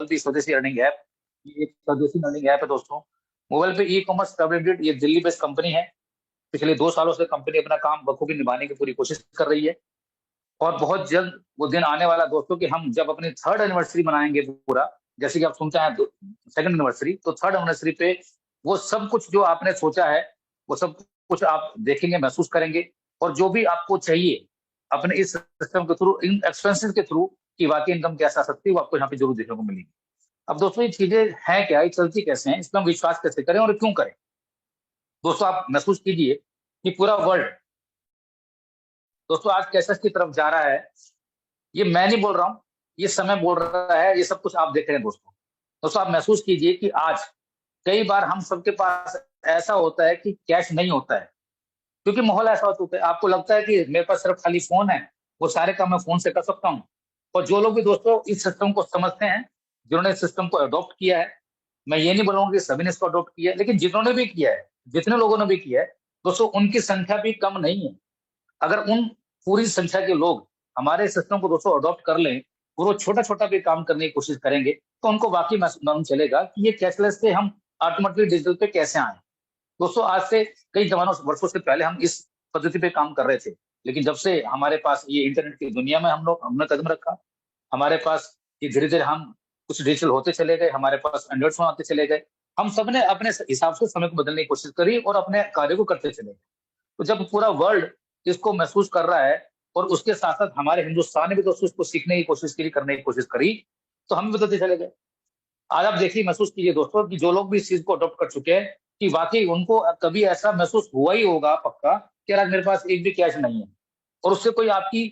भी स्वदेशी earning app. ये एक स्वदेशी अर्निंग ऐप है दोस्तों। मोबाइल पे ई कॉमर्स प्राइवेट, ये दिल्ली बेस्ड कंपनी है। पिछले 2 सालों से कंपनी अपना काम बखूबी निभाने की पूरी कोशिश कर रही है। और बहुत जल्द वो दिन आने वाला है दोस्तों कि हम जब अपनी थर्ड एनिवर्सरी मनाएंगे पूरा, जैसे कि आप सुनते हैं सेकंड एनिवर्सरी, तो थर्ड एनिवर्सरी पे वो सब कुछ जो आपने सोचा है वो सब कुछ आप देखेंगे, महसूस करेंगे। और जो भी आपको चाहिए अपने इस सिस्टम के थ्रू, इन एक्सपेंसेस के थ्रू, कि वाकई इनकम कैसे आ सकती है, वो आपको यहाँ पे जरूर देखने को मिलेगी। अब दोस्तों ये चीजें हैं क्या, ये चलती कैसे हैं, इस पर हम विश्वास कैसे करें और क्यों करें। दोस्तों आप महसूस कीजिए कि पूरा वर्ल्ड दोस्तों आज कैसे की तरफ जा रहा है। ये मैं नहीं बोल रहा हूँ, ये समय बोल रहा है, ये सब कुछ आप देख रहे हैं दोस्तों। दोस्तों आप महसूस कीजिए कि आज कई बार हम सबके पास ऐसा होता है कि कैश नहीं होता है, क्योंकि माहौल ऐसा होता है। आपको लगता है कि मेरे पास सिर्फ खाली फोन है, वो सारे काम मैं फोन से कर सकता हूँ। और जो लोग भी दोस्तों इस सिस्टम को समझते हैं, जिन्होंने इस सिस्टम को अडॉप्ट किया है, मैं ये नहीं बोलूंगा कि सभी ने इसको अडॉप्ट किया है, लेकिन जिन्होंने भी किया है, जितने लोगों ने भी किया है दोस्तों, उनकी संख्या भी कम नहीं है। अगर उन पूरी संख्या के लोग हमारे सिस्टम को दोस्तों अडॉप्ट कर लें और वो छोटा छोटा भी काम करने की कोशिश करेंगे, तो उनको वाकई मालूम चलेगा कि ये कैशलेस से हम ऑटोमेटिकली डिजिटल पे कैसे आए। दोस्तों आज से कई जमानों वर्षों से पहले हम इस पद्धति पे काम कर रहे थे, लेकिन जब से हमारे पास ये इंटरनेट की दुनिया में हमने कदम रखा, हमारे पास ये धीरे धीरे हम कुछ डिजिटल होते चले गए, हमारे पास एंड्रॉइड फोन आते चले गए। हम सब ने अपने हिसाब से समय को बदलने की कोशिश करी और अपने कार्य को करते चले गए। तो जब पूरा वर्ल्ड इसको महसूस कर रहा है और उसके साथ साथ हमारे हिंदुस्तान ने भी दोस्तों इसको सीखने की कोशिश की, करने की कोशिश करी, तो हम भी बदलते चले गए। आज आप देखिए, महसूस कीजिए दोस्तों कि जो लोग भी इस चीज को अडॉप्ट कर चुके हैं, कि वाकई उनको कभी ऐसा महसूस हुआ ही होगा पक्का कि यार आज मेरे पास एक भी कैश नहीं है। और उससे कोई आपकी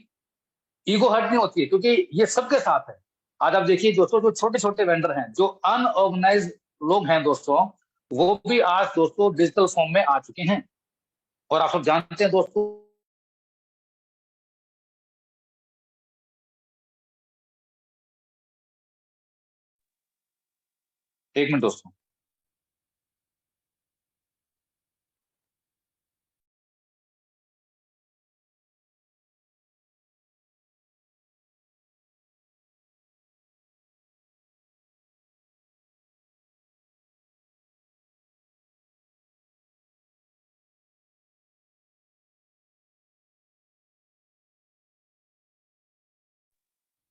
ईगो हर्ट नहीं होती है, क्योंकि ये सबके साथ है। आज आप देखिए दोस्तों, जो छोटे छोटे वेंडर हैं, जो अनऑर्गेनाइज लोग हैं दोस्तों, वो भी आज दोस्तों डिजिटल फॉर्म में आ चुके हैं। और आप सब जानते हैं दोस्तों, एक मिनट दोस्तों।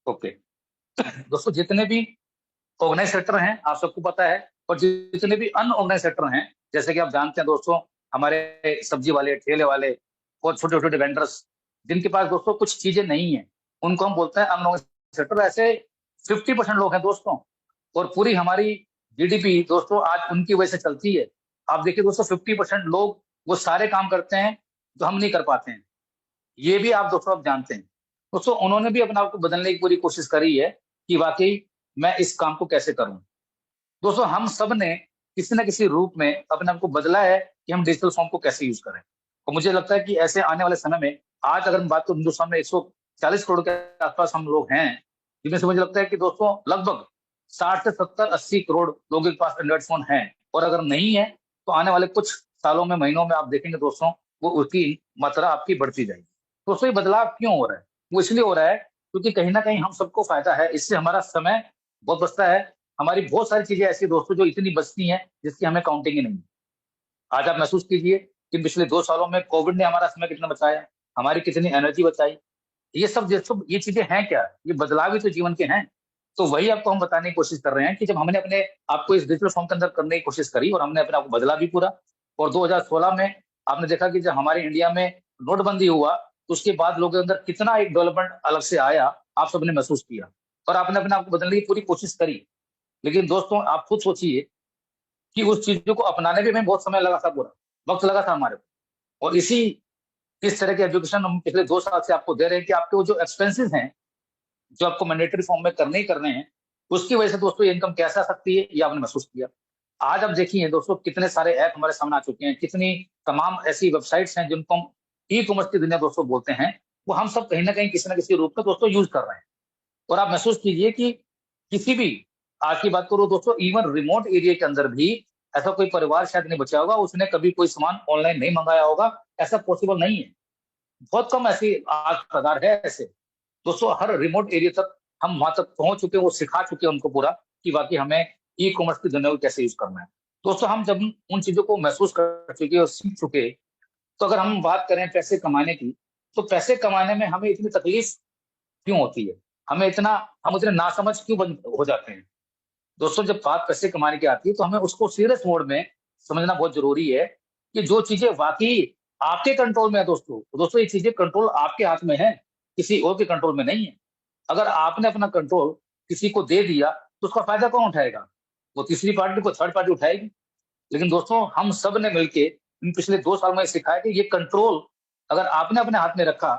ओके दोस्तों, जितने भी ऑर्गेनाइज सेक्टर हैं आप सबको पता है, और जितने भी अनऑर्गेनाइज सेक्टर हैं, जैसे कि आप जानते हैं दोस्तों, हमारे सब्जी वाले, ठेले वाले और छोटे छोटे वेंडर्स, जिनके पास दोस्तों कुछ चीजें नहीं है, उनको हम बोलते हैं अनऑर्गेनाइज सेक्टर। ऐसे 50% लोग हैं दोस्तों। और पूरी हमारी जीडीपी दोस्तों आज उनकी वजह से चलती है। आप देखिए दोस्तों, 50% लोग वो सारे काम करते हैं जो हम नहीं कर पाते हैं। ये भी आप दोस्तों आप जानते हैं। दोस्तों उन्होंने भी अपने आप को बदलने की पूरी कोशिश करी है कि वाकई मैं इस काम को कैसे करूं। दोस्तों हम सब ने किसी न किसी रूप में अपने आप को बदला है कि हम डिजिटल फॉर्म को कैसे यूज करें। और मुझे लगता है कि ऐसे आने वाले समय में, आज अगर हम बात करें, हिंदुस्तान में 140 करोड़ के आसपास हम लोग हैं, जिनमें से मुझे लगता है कि दोस्तों लगभग 60 से 70 80 करोड़ लोगों के पास एंड्रॉइड फोन है। और अगर नहीं है तो आने वाले कुछ सालों में, महीनों में आप देखेंगे दोस्तों, वो उसकी मात्रा आपकी बढ़ती जाएगी। दोस्तों ये बदलाव क्यों हो रहा है? वो इसलिए हो रहा है क्योंकि कहीं ना कहीं हम सबको फायदा है, इससे हमारा समय बहुत बचता है। हमारी बहुत सारी चीजें ऐसी दोस्तों जो इतनी बचती हैं जिसकी हमें काउंटिंग ही नहीं है। आज आप महसूस कीजिए कि पिछले 2 सालों में कोविड ने हमारा समय कितना बचाया, हमारी कितनी एनर्जी बचाई। ये चीजें हैं क्या? ये बदलाव ही तो जीवन के हैं। तो वही आपको हम बताने की कोशिश कर रहे हैं कि जब हमने अपने आपको इस डिजिटल फॉर्म के अंदर करने की कोशिश करी और हमने अपने आप को बदला भी पूरा। और 2016 में आपने देखा कि जब हमारे इंडिया में नोटबंदी हुआ, तो उसके बाद लोगों के अंदर कितना एक डेवलपमेंट अलग से आया, आप सबने महसूस किया। और आपने अपने आप को बदलने की पूरी कोशिश करी। लेकिन दोस्तों आप खुद सोचिए कि उस चीजों को अपनाने में हमें बहुत समय लगा था, पूरा वक्त लगा था हमारे को। और इस तरह के एजुकेशन हम पिछले 2 साल से आपको दे रहे हैं कि आपके वो जो एक्सपेंसेस हैं, जो आपको मैंडेटरी फॉर्म में करने ही करने हैं, उसकी वजह से दोस्तों ये इनकम कैसे आ सकती है, ये आपने महसूस किया। आज आप देखिए दोस्तों, कितने सारे ऐप हमारे सामने आ चुके हैं, कितनी तमाम ऐसी वेबसाइट्स हैं जिनको हम ई कॉमर्स की दुनिया दोस्तों बोलते हैं। वो हम सब कहीं ना कहीं किसी न किसी रूप में दोस्तों यूज कर रहे हैं। और आप महसूस कीजिए कि किसी भी, आज की बात करो दोस्तों, इवन रिमोट एरिया के अंदर भी ऐसा कोई परिवार शायद नहीं बचा होगा उसने कभी कोई सामान ऑनलाइन नहीं मंगाया होगा। ऐसा पॉसिबल नहीं है। बहुत कम ऐसी आज कगार है ऐसे। दोस्तों हर रिमोट एरिया तक हम वहां तक पहुंच चुके हैं, वो सिखा चुके हैं उनको पूरा कि वाकई हमें ई कॉमर्स की दुनिया को कैसे यूज करना है। दोस्तों हम जब उन चीजों को महसूस कर चुके और सीख चुके, तो अगर हम बात करें पैसे कमाने की, तो पैसे कमाने में हमें इतनी तकलीफ क्यों होती है, हमें इतना हम इतने नासमझ क्यों बन हो जाते हैं। दोस्तों जब बात पैसे कमाने की आती है तो हमें उसको सीरियस मोड में समझना बहुत जरूरी है कि जो चीजें वाकई आपके कंट्रोल में है दोस्तों, तो दोस्तों ये चीजें कंट्रोल आपके हाथ में है, किसी और के कंट्रोल में नहीं है। अगर आपने अपना कंट्रोल किसी को दे दिया तो उसका फायदा कौन उठाएगा, वो तीसरी पार्टी को थर्ड पार्टी उठाएगी। लेकिन दोस्तों हम सब ने मिलके इन पिछले 2 साल में सिखाया कि ये कंट्रोल अगर आपने अपने हाथ में रखा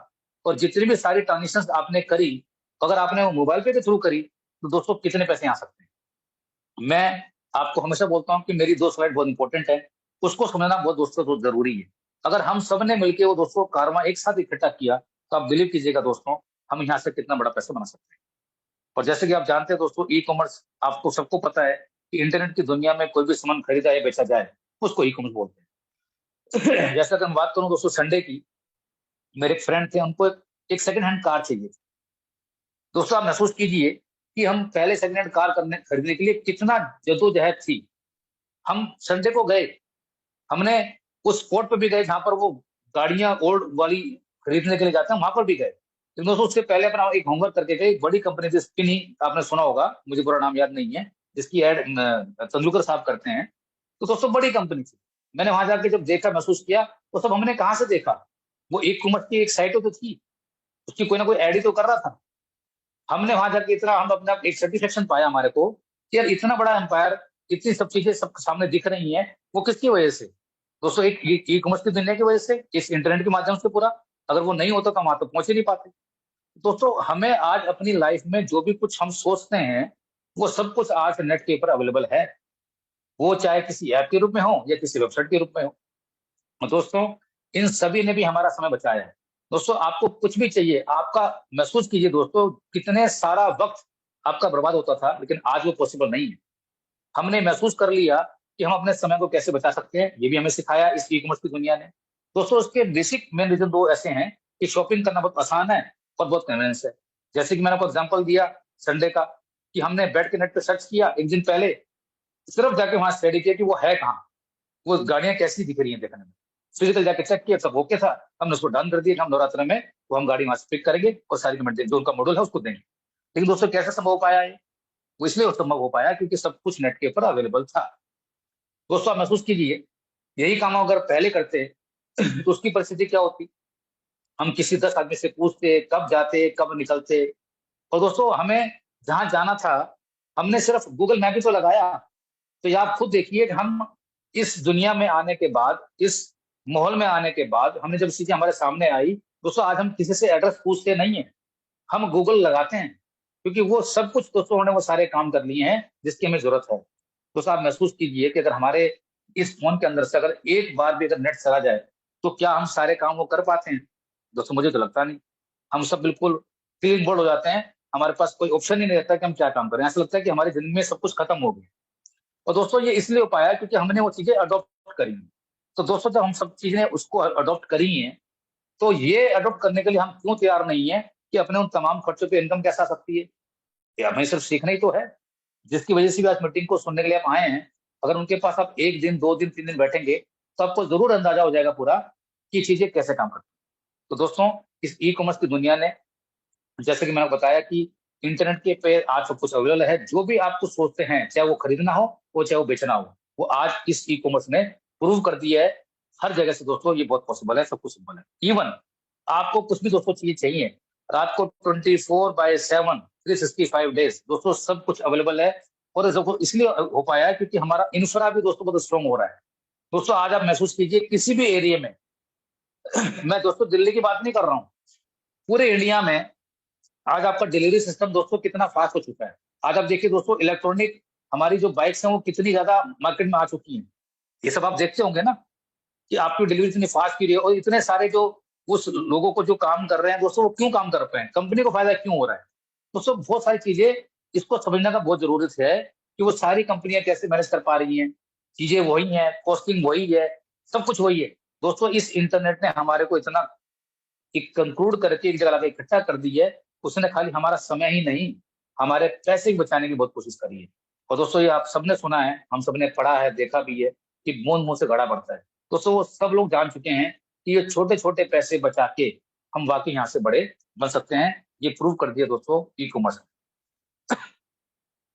और जितनी भी सारी ट्रांजेक्शन आपने करी, अगर आपने वो मोबाइल पे के थ्रू करी, तो दोस्तों कितने पैसे आ सकते हैं। मैं आपको हमेशा बोलता हूँ कि मेरी 2 स्लाइड बहुत इंपॉर्टेंट है, उसको समझना बहुत दोस्तों बहुत जरूरी है। अगर हम सब ने मिलकर वो दोस्तों कारवा एक साथ इकट्ठा किया, तो आप बिलीव कीजिएगा दोस्तों, हम यहाँ से कितना बड़ा पैसा बना सकते हैं। और जैसे कि आप जानते हैं दोस्तों, ई कॉमर्स आपको सबको पता है कि इंटरनेट की दुनिया में कोई भी सामान खरीदा या बेचा जाए, उसको ई कॉमर्स बोलते हैं। जैसे अगर मैं बात करूं दोस्तों संडे की, मेरे एक फ्रेंड थे, उनको एक सेकंड हैंड कार चाहिए। दोस्तों आप महसूस कीजिए कि हम पहले सेकंड हैंड कार खरीदने के लिए कितना जद्दोजहद थी। हम संडे को गए, हमने उस स्पॉट पे भी गए जहां पर वो गाड़ियां ओल्ड वाली खरीदने के लिए जाते हैं, वहां पर भी गए। लेकिन दोस्तों उससे पहले अपना एक होमवर्क करके गए। एक बड़ी कंपनी थी स्पिनी, आपने सुना होगा, मुझे पूरा नाम याद नहीं है, जिसकी एड तेंदुलकर साहब करते हैं। तो दोस्तों बड़ी कंपनी थी। मैंने वहां जाके जब देखा, महसूस किया, तो सब हमने कहाँ से देखा, वो ई कॉमर्स की एक साइट तो थी, उसकी कोई ना कोई एड ही तो कर रहा था। हमने वहां जाके इतना हम अपना एक सेटिस्फेक्शन पाया हमारे को कि यार इतना बड़ा एम्पायर, इतनी सब चीजें सब सामने दिख रही हैं, वो किसकी वजह से। दोस्तों एक ई कॉमर्स की दुनिया की वजह से, इस इंटरनेट के माध्यम से पूरा। अगर वो नहीं होता तो हम वहां तक पहुंच ही नहीं पाते। दोस्तों हमें आज अपनी लाइफ में जो भी कुछ हम सोचते हैं, वो सब कुछ आज नेट के ऊपर अवेलेबल है, वो चाहे किसी ऐप के रूप में हो या किसी वेबसाइट के रूप में हो। और दोस्तों इन सभी ने भी हमारा समय बचाया है। दोस्तों आपको कुछ भी चाहिए, आपका महसूस कीजिए दोस्तों, कितने सारा वक्त आपका बर्बाद होता था, लेकिन आज वो पॉसिबल नहीं है। हमने महसूस कर लिया कि हम अपने समय को कैसे बचा सकते हैं, ये भी हमें सिखाया इस ई कॉमर्स की दुनिया ने। दोस्तों उसके बेसिक मेन रीजन 2 ऐसे हैं कि शॉपिंग करना बहुत आसान है और बहुत कन्वीनियंस है। जैसे कि मैंने आपको एग्जांपल दिया संडे का, कि हमने बैठ के नेट पे सर्च किया एक दिन पहले, सिर्फ जाके वहां स्टडी किया कि वो है कहाँ, वो गाड़ियां कैसी दिख रही हैं देखने में। फिजिकल जाके चेक किया, सब ओके था, हमने उसको डन कर दिया कि हम नवरात्र में वो हम गाड़ी वहां से पिक करेंगे और सारी पेमेंट जो उनका मॉडल है उसको देंगे। लेकिन दोस्तों कैसे संभव हो पाया ये, वो इसलिए संभव हो पाया क्योंकि सब कुछ नेट के ऊपर अवेलेबल था। दोस्तों आप महसूस कीजिए, यही काम अगर पहले करते तो उसकी परिस्थिति क्या होती। हम किसी 10 आदमी से पूछते, कब जाते कब निकलते। और दोस्तों हमें जहां जाना था, हमने सिर्फ गूगल मैप ही तो लगाया। तो ये आप खुद देखिए कि हम इस दुनिया में आने के बाद, इस माहौल में आने के बाद, हमने जब चीजें हमारे सामने आई, दोस्तों आज हम किसी से एड्रेस पूछते नहीं है, हम गूगल लगाते हैं, क्योंकि वो सब कुछ दोस्तों उन्होंने वो सारे काम कर लिए हैं जिसकी हमें जरूरत है। दोस्तों आप महसूस कीजिए कि अगर हमारे इस फोन के अंदर से अगर एक बार भी अगर नेट चला जाए, तो क्या हम सारे काम वो कर पाते हैं। दोस्तों मुझे तो लगता नहीं। हम सब बिल्कुल क्लीन बोर्ड हो जाते हैं, हमारे पास कोई ऑप्शन ही नहीं रहता कि हम क्या काम करें, ऐसा लगता है कि हमारी जिंदगी में सब कुछ खत्म हो गया। और दोस्तों ये इसलिए हो पाया क्योंकि हमने वो चीजें अडॉप्ट करी हैं। तो दोस्तों जब हम सब चीजें उसको अडॉप्ट करी हैं, तो ये अडॉप्ट करने के लिए हम क्यों तैयार नहीं है कि अपने उन तमाम खर्चों पे इनकम कैसे आ सकती है। ये हमें सिर्फ सीखना ही तो है। जिसकी वजह से भी आज मीटिंग को सुनने के लिए आप आए हैं, अगर उनके पास आप 1 दिन 2 दिन 3 दिन बैठेंगे, तो आपको जरूर अंदाजा हो जाएगा पूरा कि चीजें कैसे काम करती हैं। तो दोस्तों इस ई कॉमर्स की दुनिया ने, जैसे कि मैंने बताया कि इंटरनेट के पे आज सब कुछ अवेलेबल है, जो भी आपको सोचते हैं, चाहे वो खरीदना हो वो चाहे वो बेचना हो, वो आज इस ई कॉमर्स ने प्रूव कर दिया है। हर जगह से दोस्तों ये बहुत पॉसिबल है, सब कुछ सिंपल है। इवन आपको कुछ भी दोस्तों चीज चाहिए, रात को 24/7 365 डेज दोस्तों सब कुछ अवेलेबल है। और दोस्तों इसलिए हो पाया है क्योंकि हमारा इंफ्रा भी दोस्तों बहुत स्ट्रॉन्ग हो रहा है। दोस्तों आज आप महसूस कीजिए किसी भी एरिया में, मैं दोस्तों दिल्ली की बात नहीं कर रहा हूँ, पूरे इंडिया में आज आपका डिलीवरी सिस्टम दोस्तों कितना फास्ट हो चुका है। आज आप देखिए दोस्तों, इलेक्ट्रॉनिक हमारी जो बाइक्स हैं वो कितनी ज्यादा मार्केट में आ चुकी हैं। ये सब आप देखते होंगे ना कि आपकी डिलीवरी इतनी फास्ट की रही है, और इतने सारे जो उस लोगों को जो काम कर रहे हैं दोस्तों, वो क्यों काम कर रहे हैं, कंपनी को फायदा क्यों हो रहा है। दोस्तों बहुत सारी चीजें इसको समझने का बहुत जरूरत है कि वो सारी कंपनियां कैसे मैनेज कर पा रही हैं। चीजें वही हैं, कॉस्टिंग वही है, सब कुछ वही है। दोस्तों इस इंटरनेट ने हमारे को इतना एक कंक्लूड करके एक जगह लाके इकट्ठा कर दी है, उसने खाली हमारा समय ही नहीं, हमारे पैसे भी बचाने की बहुत कोशिश करी है। और दोस्तों ये आप सबने सुना है, हम सबने पढ़ा है, देखा भी है कि बूंद मुंह से घड़ा भरता है। दोस्तों वो सब लोग जान चुके हैं कि ये छोटे छोटे पैसे बचा के हम वाकई यहाँ से बड़े बन सकते हैं। ये प्रूव कर दिया दोस्तों ई कॉमर्स।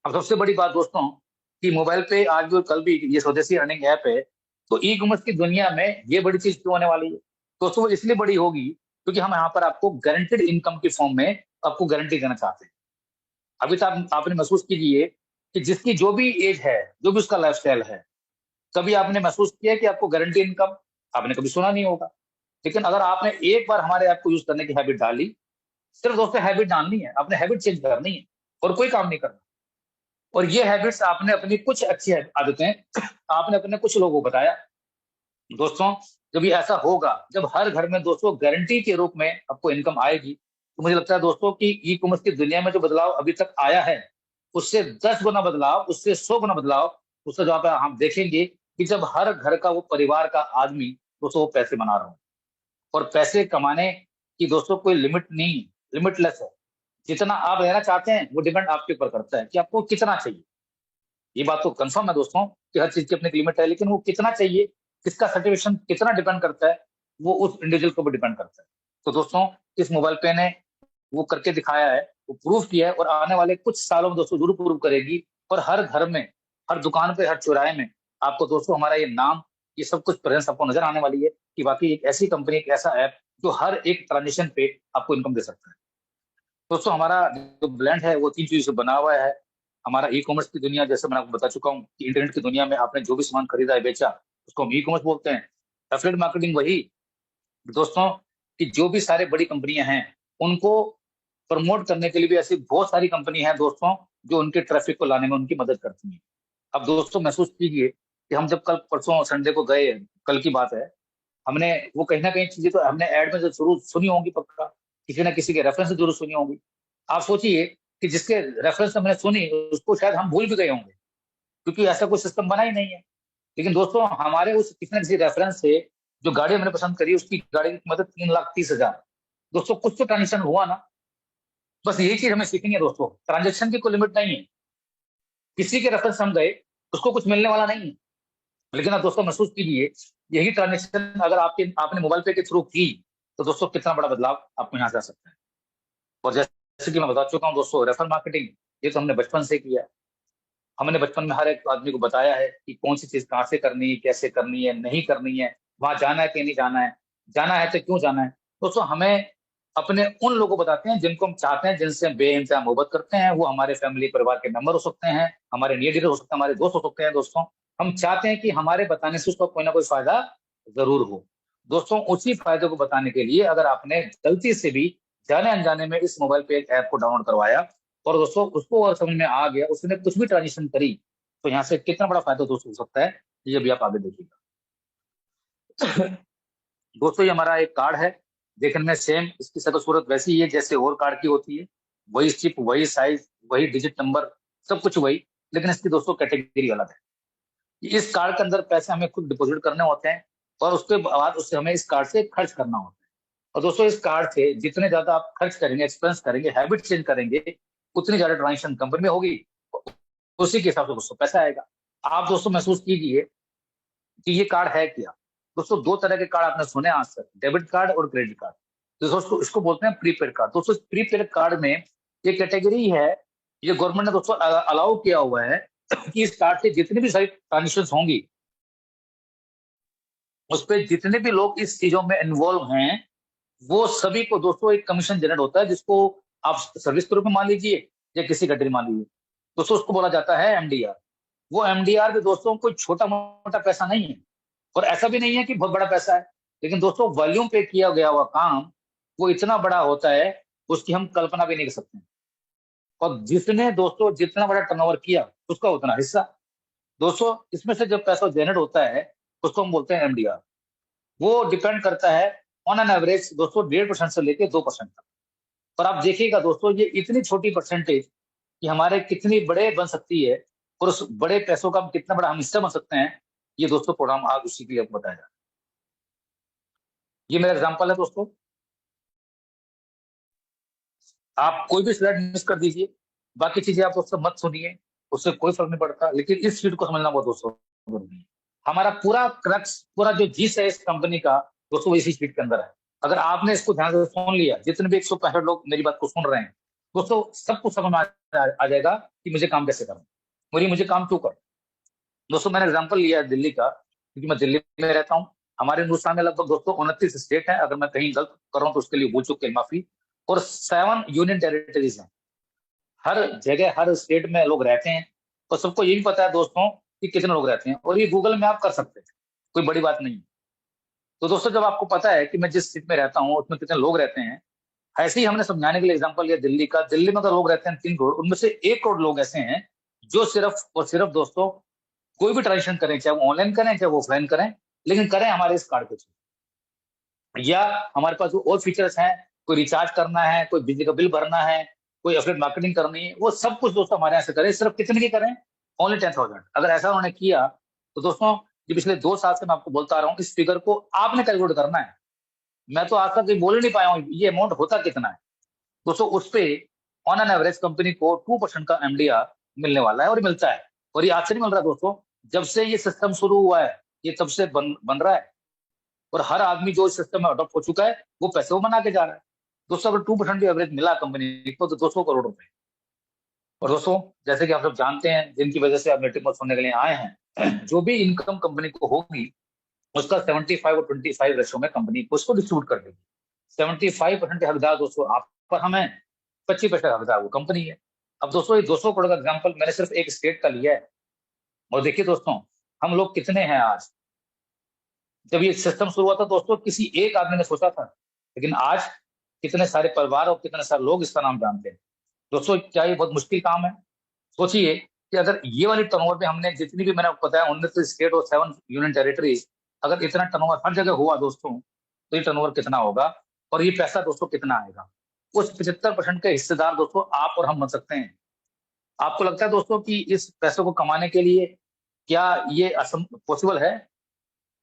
अब सबसे बड़ी बात दोस्तों कि मोबाइल पे आज भी और कल भी ये स्वदेशी अर्निंग ऐप है, तो ई कॉमर्स की दुनिया में ये बड़ी चीज क्यों होने वाली है दोस्तों? वो इसलिए बड़ी होगी क्योंकि हम यहाँ पर आपको गारंटेड इनकम की फॉर्म में आपको गारंटी देना चाहते हैं। अभी तो आपने महसूस कीजिए कि जिसकी जो भी एज है, जो भी उसका लाइफस्टाइल है, कभी आपने महसूस किया कि आपको गारंटी इनकम आपने कभी सुना नहीं होगा। लेकिन अगर आपने एक बार हमारे ऐप को यूज करने की हैबिट डाली, सिर्फ दोस्तों हैबिट डालनी है, आपने हैबिट चेंज करनी है और कोई काम नहीं करना। और ये हैबिट्स आपने अपनी कुछ अच्छी आदतें आपने अपने कुछ लोगों को बताया दोस्तों। जब ये ऐसा होगा, जब हर घर में दोस्तों गारंटी के रूप में आपको इनकम आएगी, तो मुझे लगता है दोस्तों कि ई कॉमर्स की दुनिया में जो बदलाव अभी तक आया है, उससे 10 गुना बदलाव, उससे 100 गुना बदलाव उससे जो हम देखेंगे कि जब हर घर का वो परिवार का आदमी दोस्तों वो पैसे बना रहा हो। और पैसे कमाने की दोस्तों कोई लिमिट नहीं, लिमिटलेस है। जितना आप लेना चाहते हैं वो डिपेंड आपके ऊपर करता है कि आपको कितना चाहिए। ये बात तो कंफर्म है दोस्तों कि हर चीज की अपनी लिमिट है, लेकिन वो कितना चाहिए, किसका सर्टिफिकेशन कितना डिपेंड करता है, वो उस इंडिविजुअल को भी डिपेंड करता है। तो दोस्तों इस मोबाइल पे ने वो करके दिखाया है, वो प्रूफ किया है, और आने वाले कुछ सालों में दोस्तों जरूर प्रूव करेगी। और हर घर में, हर दुकान पे, हर चौराहे में आपको दोस्तों हमारा ये नाम, ये सब कुछ प्रेजेंस आपको नजर आने वाली है कि वाकई एक ऐसी कंपनी, एक ऐसा ऐप जो हर एक ट्रांजेक्शन पे आपको इनकम दे सकता है। दोस्तों हमारा जो ब्रांड है वो 3 चीजों से बना हुआ है। हमारा ई कॉमर्स की दुनिया, जैसे मैंने आपको बता चुका हूँ कि इंटरनेट की दुनिया में आपने जो भी सामान खरीदा है, बेचा, उसको हम ई कॉमर्स बोलते हैं। एफिलिएट मार्केटिंग वही दोस्तों कि जो भी सारे बड़ी कंपनियां हैं, उनको प्रमोट करने के लिए भी ऐसी बहुत सारी कंपनी है दोस्तों जो उनके ट्रैफिक को लाने में उनकी मदद करती है। अब दोस्तों महसूस कीजिए कि हम जब कल परसों संडे को गए, कल की बात है, हमने वो कहीं ना कहीं चीजें तो हमने ऐड में जो जरूर सुनी होंगी, पक्का किसी ना किसी के रेफरेंस से जरूर सुनी होंगी। आप सोचिए कि जिसके रेफरेंस से हमने सुनी उसको शायद हम भूल भी गए होंगे, क्योंकि ऐसा कोई सिस्टम बना ही नहीं है। लेकिन दोस्तों हमारे उस किसी न किसी रेफरेंस से जो गाड़ी हमने पसंद करी, उसकी गाड़ी की कीमत 3,30,000। दोस्तों कुछ तो ट्रांजेक्शन हुआ ना। बस यही चीज हमें सीखनी है दोस्तों, ट्रांजेक्शन की कोई लिमिट नहीं है। किसी के रेफरेंस हम गए, उसको कुछ मिलने वाला नहीं है। लेकिन आप दोस्तों महसूस कीजिए, यही ट्रांजेक्शन अगर आपने मोबाइल पे के थ्रू की, तो दोस्तों कितना बड़ा बदलाव आपको यहाँ से आ सकता है। और जैसे कि मैं बता चुका हूँ दोस्तों, रेफर मार्केटिंग ये तो हमने बचपन से किया है। हमने बचपन में हर एक आदमी को बताया है कि कौन सी चीज कहाँ से करनी है, कैसे करनी है, नहीं करनी है, वहां जाना है कि नहीं जाना है, जाना है तो क्यों जाना है। दोस्तों हमें अपने उन लोगों को बताते हैं जिनको हम चाहते हैं, जिनसे हम बेइंतहा मोहब्बत करते हैं। वो हमारे फैमिली परिवार के मेंबर हो सकते हैं, हमारे नियर डियर हो सकते हैं, हमारे दोस्त हो सकते हैं। दोस्तों हम चाहते हैं कि हमारे बताने से उसको कोई ना कोई फायदा जरूर हो। दोस्तों उसी फायदे को बताने के लिए अगर आपने गलती से भी जाने अनजाने में इस मोबाइल पे एक ऐप को डाउनलोड करवाया, और दोस्तों उसको अगर समझ में आ गया, उसने कुछ भी ट्रांजेक्शन करी, तो यहाँ से कितना बड़ा फायदा दोस्तों हो सकता है, ये भी आप आगे देखिएगा। दोस्तों ये हमारा एक कार्ड है, देखने में सेम इसकी शक्ल सूरत वैसी ही है जैसे और कार्ड की होती है। वही चिप, वही साइज, वही डिजिट नंबर, सब कुछ वही। लेकिन इसकी दोस्तों कैटेगरी अलग है। इस कार्ड के अंदर पैसे हमें खुद डिपॉजिट करने होते हैं, और उसके बाद उससे हमें इस कार्ड से खर्च करना होता है। और दोस्तों इस कार्ड से जितने ज्यादा आप खर्च करेंगे, एक्सपेंस करेंगे, हैबिट चेंज करेंगे, उतनी ज्यादा ट्रांजेक्शन कंपनी में होगी, उसी के हिसाब से दोस्तों पैसा आएगा। आप दोस्तों महसूस कीजिए कि ये कार्ड है क्या। दोस्तों 2 तरह के कार्ड आपने सुने आज तक, डेबिट कार्ड और क्रेडिट कार्ड। दोस्तों इसको इसको बोलते हैं प्रीपेड कार्ड। दोस्तों प्रीपेड कार्ड में ये कैटेगरी है, ये गवर्नमेंट ने दोस्तों अलाउ किया हुआ है कि इस कार्ड से जितनी भी सारी ट्रांजेक्शन होंगी, उस पर जितने भी लोग इस चीजों में इन्वॉल्व हैं, वो सभी को दोस्तों एक कमीशन जनरेट होता है, जिसको आप सर्विस के रूप में मान लीजिए या किसी कैटेगरी मान लीजिए। दोस्तों उसको बोला जाता है एमडीआर। वो एमडीआर भी दोस्तों कोई छोटा मोटा पैसा नहीं है, और ऐसा भी नहीं है कि बहुत बड़ा पैसा है। लेकिन दोस्तों वॉल्यूम पे किया गया हुआ काम वो इतना बड़ा होता है, उसकी हम कल्पना भी नहीं कर सकते। और जिसने दोस्तों जितना बड़ा टर्नओवर किया, उसका उतना हिस्सा। दोस्तों इसमें से जब पैसा जनरेट होता है, उसको हम बोलते हैं एमडीआर। वो डिपेंड करता है ऑन एन एवरेज दोस्तों 1.5% से लेके 2% तक। और आप देखिएगा दोस्तों, ये इतनी छोटी परसेंटेज कि हमारे कितनी बड़े बन सकती है, और उस बड़े पैसों का कितना बड़ा हम हिस्सा बन सकते हैं, ये दोस्तों प्रोग्राम आज उसी के लिए आपको बताया जा रहा है। ये मेरा एग्जाम्पल है दोस्तों। आप कोई भी स्लाइड मिस कर दीजिए, बाकी चीजें आप दोस्तों मत सुनिए, उससे कोई फर्क नहीं पड़ता, लेकिन इस फील्ड को समझना बहुत दोस्तों जरूरी है। हमारा पूरा क्रक्स, पूरा जो जीस है इस कंपनी का दोस्तों, इसी फील्ड के अंदर है। अगर आपने इसको ध्यान से सुन लिया, जितने भी 165 लोग मेरी बात को सुन रहे हैं दोस्तों, सबको समझ में आ जाएगा कि मुझे काम कैसे करना, और ये मुझे काम क्यों करना। दोस्तों मैंने एग्जाम्पल लिया है दिल्ली का, क्योंकि मैं दिल्ली में रहता हूँ। हमारे हिंदुस्तान में लगभग दोस्तों 29 स्टेट है, अगर मैं कहीं गलत कर रहा हूँ तो उसके लिए भूल चूक के माफी। और 7 यूनियन टेरिटरीज हैं। हर जगह हर स्टेट में लोग रहते हैं, और सबको ये भी पता है दोस्तों कि कितने लोग रहते हैं, और ये गूगल में आप कर सकते हैं, कोई बड़ी बात नहीं है। तो दोस्तों जब आपको पता है कि मैं जिस स्टेट में रहता हूँ उसमें कितने लोग रहते हैं, ऐसे ही हमने समझाने के लिए एग्जाम्पल लिया दिल्ली का। दिल्ली में तो लोग रहते हैं 3 करोड़, उनमें से 1 करोड़ लोग ऐसे हैं जो सिर्फ और सिर्फ दोस्तों कोई भी ट्रांजेक्शन करें, चाहे वो ऑनलाइन करें चाहे वो ऑफलाइन करें, लेकिन करें हमारे इस कार्ड के थ्रू। या हमारे पास जो और फीचर्स हैं, कोई रिचार्ज करना है, कोई बिजली का बिल भरना है, कोई एफिलिएट मार्केटिंग करनी है, वो सब कुछ दोस्तों हमारे यहाँ से करें। सिर्फ कितने की करें? ओनली 10,000। अगर ऐसा उन्होंने किया तो दोस्तों, ये पिछले 2 साल से मैं आपको बोलता आ रहा हूँ, इस फिगर को आपने कैलकुलेट करना है। मैं तो आज तक ये बोल ही नहीं पाया हूँ ये अमाउंट होता कितना है दोस्तों। उस पे ऑन एन एवरेज कंपनी को 2% का एमडीआर मिलने वाला है, और मिलता है। और ये आज से नहीं मिल रहा दोस्तों, जब से ये सिस्टम शुरू हुआ है ये तब से बन रहा है। और हर आदमी जो इस सिस्टम में अडॉप्ट हो चुका है वो पैसे वो बना के जा रहा है दोस्तों। अगर 2% भी एवरेज मिला कंपनी को तो 200 करोड़ रुपए। और दोस्तों जैसे कि आप सब जानते हैं, जिनकी वजह से आप नेटिव सुनने के लिए आए हैं, जो भी इनकम कंपनी को होगी उसका 75 और 25 रेशो में कंपनी को उसको डिस्ट्रीब्यूट कर देगी। 75% के हकदार दोस्तों आप पर हम हैं, 25% हकदार वो कंपनी है। अब दोस्तों ये 200 करोड़ का एग्जाम्पल मैंने सिर्फ एक स्टेट का लिया है। और देखिए दोस्तों, हम लोग कितने हैं आज। जब ये सिस्टम शुरू हुआ था दोस्तों, किसी एक आदमी ने सोचा था, लेकिन आज कितने सारे परिवार और कितने सारे लोग इसका नाम जानते हैं दोस्तों। क्या ये बहुत मुश्किल काम है? सोचिए कि अगर ये वाली टर्नओवर में हमने जितनी भी मैंने आपको बताया 19 स्टेट और 7 यूनियन टेरिटरीज, अगर इतना टर्नओवर हर जगह हुआ दोस्तों, तो ये टर्नओवर कितना होगा और ये पैसा दोस्तों कितना आएगा। उस 75% के हिस्सेदार दोस्तों आप और हम बन सकते हैं। आपको लगता है दोस्तों कि इस पैसे को कमाने के लिए क्या ये पॉसिबल है?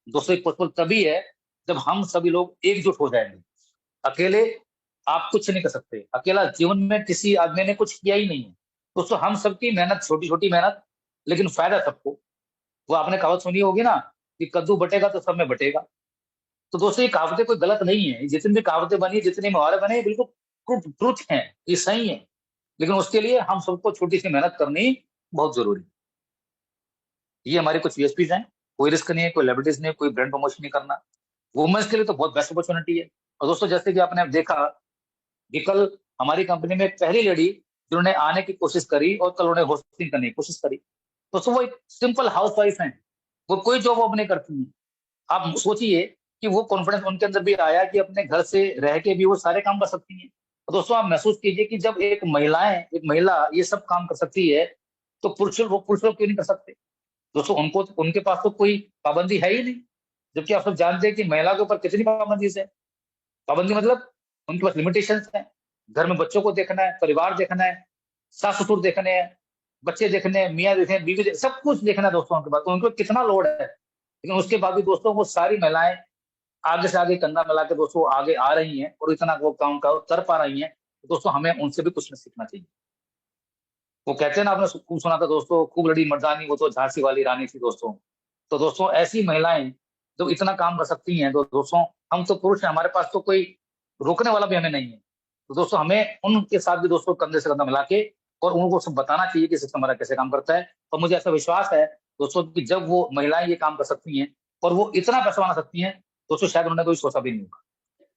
दोस्तों ये पॉसिबल तभी है जब हम सभी लोग एकजुट हो जाएंगे। अकेले आप कुछ नहीं कर सकते, अकेला जीवन में किसी आदमी ने कुछ किया ही नहीं है दोस्तों। हम सबकी मेहनत, छोटी छोटी मेहनत, लेकिन फायदा सबको। वो आपने कहावत सुनी होगी ना कि कद्दू बटेगा तो सब में बटेगा। तो दोस्तों ये कहावतें कोई गलत नहीं है, जितनी भी कहावतें बनी, जितनी मुहावरे बने, बिल्कुल ट्रुथ है, ये सही है। लेकिन उसके लिए हम सबको छोटी सी मेहनत करनी बहुत जरूरी है। ये हमारे कुछ यूएसपीज हैं। कोई रिस्क नहीं है, कोई लेबिलिटीज नहीं है, कोई ब्रांड प्रमोशन नहीं करना। वुमेन्स के लिए तो बहुत बेस्ट अपॉर्चुनिटी है। और दोस्तों जैसे कि आपने देखा कि कल हमारी कंपनी में पहली लेडी जिन्होंने आने की कोशिश करी और कल उन्हें होस्टिंग करने की कोशिश करी, तो वो एक सिंपल हाउस वाइफ है, वो कोई जॉब वॉब नहीं करती है। आप सोचिए कि वो कॉन्फिडेंस उनके अंदर भी आया कि अपने घर से रह के भी वो सारे काम कर सकती हैं। तो दोस्तों आप महसूस कीजिए कि जब एक महिला ये सब काम कर सकती है, तो पुरुष लोग क्यों नहीं कर सकते दोस्तों? उनको उनके पास तो कोई पाबंदी है ही नहीं। जबकि आप सब जानते हैं कि महिला के ऊपर कितनी पाबंदी है। पाबंदी मतलब उनके पास लिमिटेशंस है। घर में बच्चों को देखना है, परिवार देखना है, सास ससुर देखने हैं, बच्चे देखने हैं, मियाँ देखने हैं, बीवी सब कुछ देखना है दोस्तों उनके पास। तो उनको कितना लोड है, लेकिन उसके बाद भी दोस्तों वो सारी महिलाएं आगे से आगे कंधा मिला के दोस्तों आगे आ रही हैं और इतना वो काम कर पा रही हैं। तो दोस्तों हमें उनसे भी कुछ सीखना चाहिए। वो कहते हैं ना, आपने खूब सुना था दोस्तों, खूब लड़ी मर्दानी वो तो झांसी वाली रानी थी दोस्तों। तो दोस्तों ऐसी महिलाएं जो इतना काम कर सकती हैं, तो दोस्तों हम तो पुरुष हैं, हमारे पास तो कोई रोकने वाला भी हमें नहीं है। तो दोस्तों हमें उनके साथ भी दोस्तों कंधे से कंधा मिला के और उनको सब बताना चाहिए कि सिस्टम हमारा कैसे काम करता है। और मुझे ऐसा विश्वास है दोस्तों कि जब वो महिलाएं ये काम कर सकती हैं और वो इतना पैसा बना सकती हैं दोस्तों, शायद उन्होंने कोई सोचा भी नहीं होगा।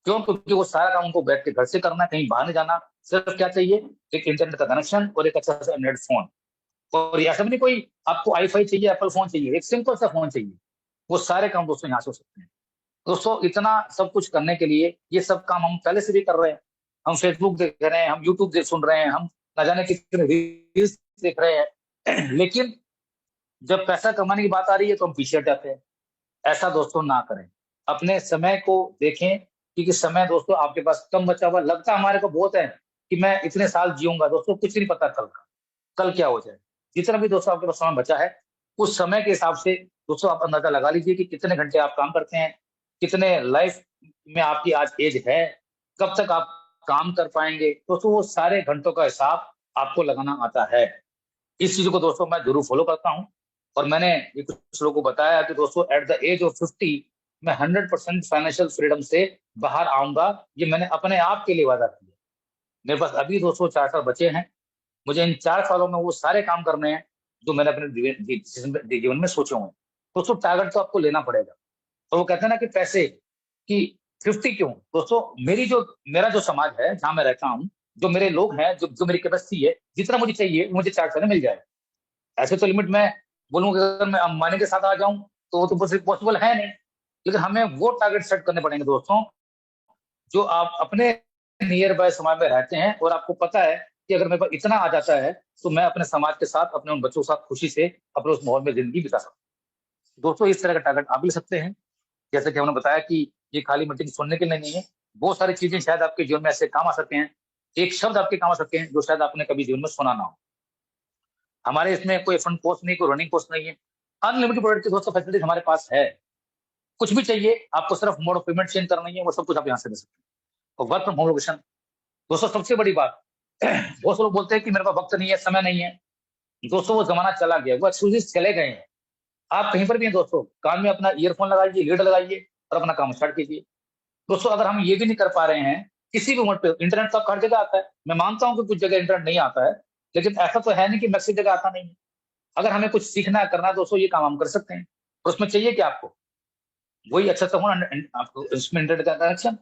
क्यों? क्योंकि वो सारा काम उनको बैठ के घर से करना है, कहीं बाहर नहीं जाना। सिर्फ क्या चाहिए? एक इंटरनेट का कनेक्शन और एक अच्छा सा एंड्रॉइड फोन। और ये ऐसा भी नहीं कोई आपको आई5 चाहिए, एप्पल फोन चाहिए, एक सिंपल सा फोन चाहिए। वो सारे काम दोस्तों यहाँ से हो सकते हैं। दोस्तों इतना सब कुछ करने के लिए ये सब काम हम पहले से भी कर रहे हैं। हम फेसबुक देख रहे हैं, हम यूट्यूब देख सुन रहे हैं, हम न जाने कितने रील्स देख रहे हैं, लेकिन जब पैसा कमाने की बात आ रही है तो हम पीछे हट जाते हैं। ऐसा दोस्तों ना करें। अपने समय को देखें, क्योंकि समय दोस्तों आपके पास कम बचा हुआ लगता हमारे को बहुत है कि मैं इतने साल जीऊंगा दोस्तों, कुछ नहीं पता कल का, कल क्या हो जाए। जितना भी दोस्तों आपके पास समय बचा है, उस समय के हिसाब से दोस्तों आप अंदाजा लगा लीजिए कि कितने घंटे आप काम करते हैं, कितने लाइफ में आपकी आज एज है, कब तक आप काम कर पाएंगे दोस्तों। वो सारे घंटों का हिसाब आपको लगाना आता है। इस चीज को दोस्तों मैं जरूर फॉलो करता हूँ। और मैंने ये कुछ लोगों को बताया कि दोस्तों एट द एज ऑफ 50 मैं 100% फाइनेंशियल फ्रीडम से बाहर आऊंगा। ये मैंने अपने आप के लिए वादा किया। मेरे पास अभी दोस्तों 4 साल बचे हैं। मुझे इन 4 सालों में वो सारे काम करने हैं जो मैंने अपने जीवन में सोचे हुए हैं। दोस्तों टारगेट तो आपको लेना पड़ेगा। और वो कहते हैं ना कि पैसे कि 50 क्यों दोस्तों, मेरा जो समाज है जहां मैं रहता हूँ, जो मेरे लोग हैं, जो जो मेरी कैपेसिटी है, जितना मुझे चाहिए मुझे 4 साल में मिल जाएगा। ऐसे तो लिमिट मैं बोलूँ कि अगर मैं अंबानी के साथ आ जाऊं तो वो तो पॉसिबल है नहीं। लेकिन हमें वो टारगेट सेट करने पड़ेंगे दोस्तों जो आप अपने नियर बाय समाज में रहते हैं और आपको पता है कि अगर मेरे पास इतना आ जाता है तो मैं अपने समाज के साथ, अपने उन बच्चों के साथ खुशी से अपने उस माहौल में जिंदगी बिता सकता हूँ। दोस्तों इस तरह का टारगेट आप भी ले सकते हैं। जैसे कि हमने बताया कि ये खाली मीटिंग सुनने के लिए नहीं है। बहुत सारी चीजें शायद आपके जीवन में ऐसे काम आ सकते हैं। एक शब्द आपके काम आ सकते हैं जो शायद आपने कभी जीवन में सुना ना हो। हमारे इसमें कोई फंड पोस्ट नहीं, कोई रनिंग पोस्ट नहीं है। अनलिमिटेड प्रोडक्ट की दोस्तों फैसिलिटीज हमारे पास है। कुछ भी चाहिए आपको, सिर्फ मोड ऑफ पेमेंट चेंज करनी है, वो सब कुछ आप यहाँ से ले सकते हैं। और वर्क फ्रॉम होम लोकेशन दोस्तों सबसे बड़ी बात। बहुत से लोग बोलते हैं कि मेरे पास वक्त नहीं है, समय नहीं है। दोस्तों वो जमाना चला गया, वो एक्सक्यूजेस चले गए हैं। आप कहीं पर भी हैं दोस्तों, कान में अपना ईयरफोन लगाइए, लीड लगाइए और अपना काम स्टार्ट कीजिए। दोस्तों अगर हम ये भी नहीं कर पा रहे हैं, किसी भी उम्र पे इंटरनेट तो हर जगह आता है। मैं मानता हूं कि कुछ जगह इंटरनेट नहीं आता है, लेकिन ऐसा तो है नहीं कि मैक्सिमम जगह आता नहीं है। अगर हमें कुछ सीखना है, करना है दोस्तों, ये काम हम कर सकते हैं। और उसमें चाहिए कि आपको वही अच्छा सा होना, आपको इसमें इंटरनेट का कनेक्शन।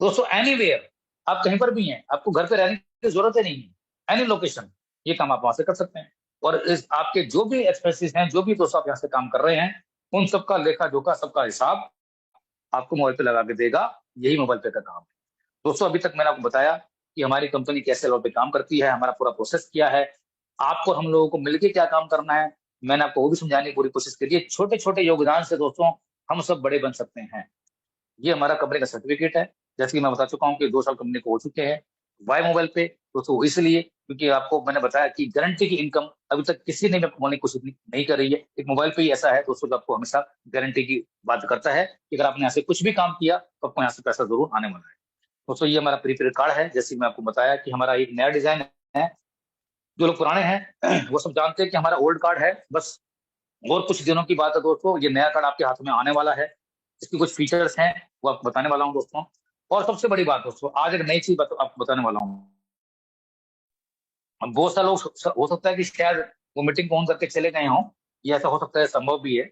दोस्तों एनीवेयर, आप कहीं पर भी हैं, आपको घर पे रहने की जरूरत ही नहीं है। एनी लोकेशन, ये काम आप वहां से कर सकते हैं। और इस आपके जो भी एक्सपेंसेस हैं, जो भी दोस्तों आप यहाँ से काम कर रहे हैं, उन सबका लेखा जोखा, सबका हिसाब आपको मोबाइल पे लगा के देगा। यही मोबाइल पे का काम है। दोस्तों अभी तक मैंने आपको बताया कि हमारी कंपनी कैसे लेवल पे काम करती है, हमारा पूरा प्रोसेस क्या है, आपको हम लोगों को मिलकर क्या काम करना है। मैंने आपको वो भी समझाने की पूरी कोशिश करी है। छोटे छोटे योगदान से दोस्तों हम सब बड़े बन सकते हैं। ये हमारा कंपनी का सर्टिफिकेट है। जैसे कि मैं बता चुका हूँ कि 2 साल कंपनी को हो चुके हैं। वाई मोबाइल पे दोस्तों इसलिए क्योंकि आपको मैंने बताया कि गारंटी की इनकम अभी तक किसी ने भी आपको बोलने की कोशिश नहीं कर रही है। एक मोबाइल पे ही ऐसा है दोस्तों जो आपको हमेशा गारंटी की बात करता है कि अगर आपने यहाँ से कुछ भी काम किया तो आपको यहाँ से पैसा जरूर आने वाला है। दोस्तों ये हमारा प्रीपेड कार्ड है। जैसे मैं आपको बताया कि हमारा एक नया डिजाइन है। जो लोग पुराने हैं वो सब जानते हैं कि हमारा ओल्ड कार्ड है बस। और कुछ दिनों की बात है दोस्तों, ये नया कार्ड आपके हाथ में आने वाला है। इसकी कुछ फीचर्स हैं वो आपको बताने वाला हूँ दोस्तों। और सबसे बड़ी बात दोस्तों, आज एक नई चीज आपको बताने वाला हूँ। अब बहुत सारे लोग हो सकता है कि शायद वो मीटिंग को ऑन करके चले गए हों, ये ऐसा हो सकता है, संभव भी है।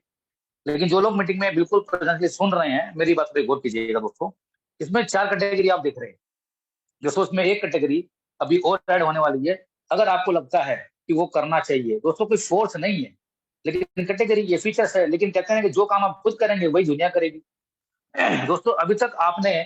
लेकिन जो लोग मीटिंग में बिल्कुल प्रेजेंटली सुन रहे हैं, मेरी बात पे गौर कीजिएगा दोस्तों। इसमें 4 कैटेगरी आप देख रहे हैं। दोस्तों इसमें एक कैटेगरी अभी और ऐड होने वाली है। अगर आपको लगता है कि वो करना चाहिए, दोस्तों कोई फोर्स नहीं है, लेकिन कैटेगरी ये फीचर्स है। लेकिन कहते हैं कि जो काम आप खुद करेंगे वही दुनिया करेगी। दोस्तों अभी तक आपने,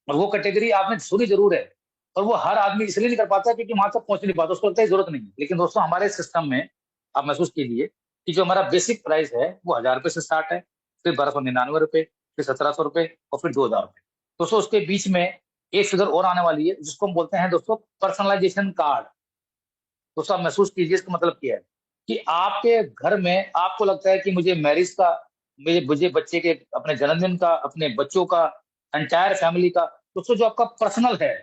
और वो कैटेगरी आपने सुनी जरूर है, और वो हर आदमी इसलिए नहीं कर पाता क्योंकि वहां तक पहुंच नहीं पाता, उसको लगता है जरूरत नहीं है। लेकिन दोस्तों हमारे सिस्टम में आप महसूस कीजिए कि जो हमारा बेसिक प्राइस है वो 1000 रुपए से स्टार्ट है, फिर 1299 रुपए, फिर 1700 रुपए और फिर 2000 रुपए। दोस्तों उसके बीच में एक फिगर और आने वाली है जिसको हम बोलते हैं दोस्तों पर्सनलाइजेशन कार्ड। दोस्तों आप महसूस कीजिए इसका मतलब क्या है कि आपके घर में आपको लगता है कि मुझे मैरिज का, मुझे मुझे बच्चे के अपने जन्मदिन का, अपने बच्चों का, एंटायर फैमिली का, दोस्तों जो आपका पर्सनल है,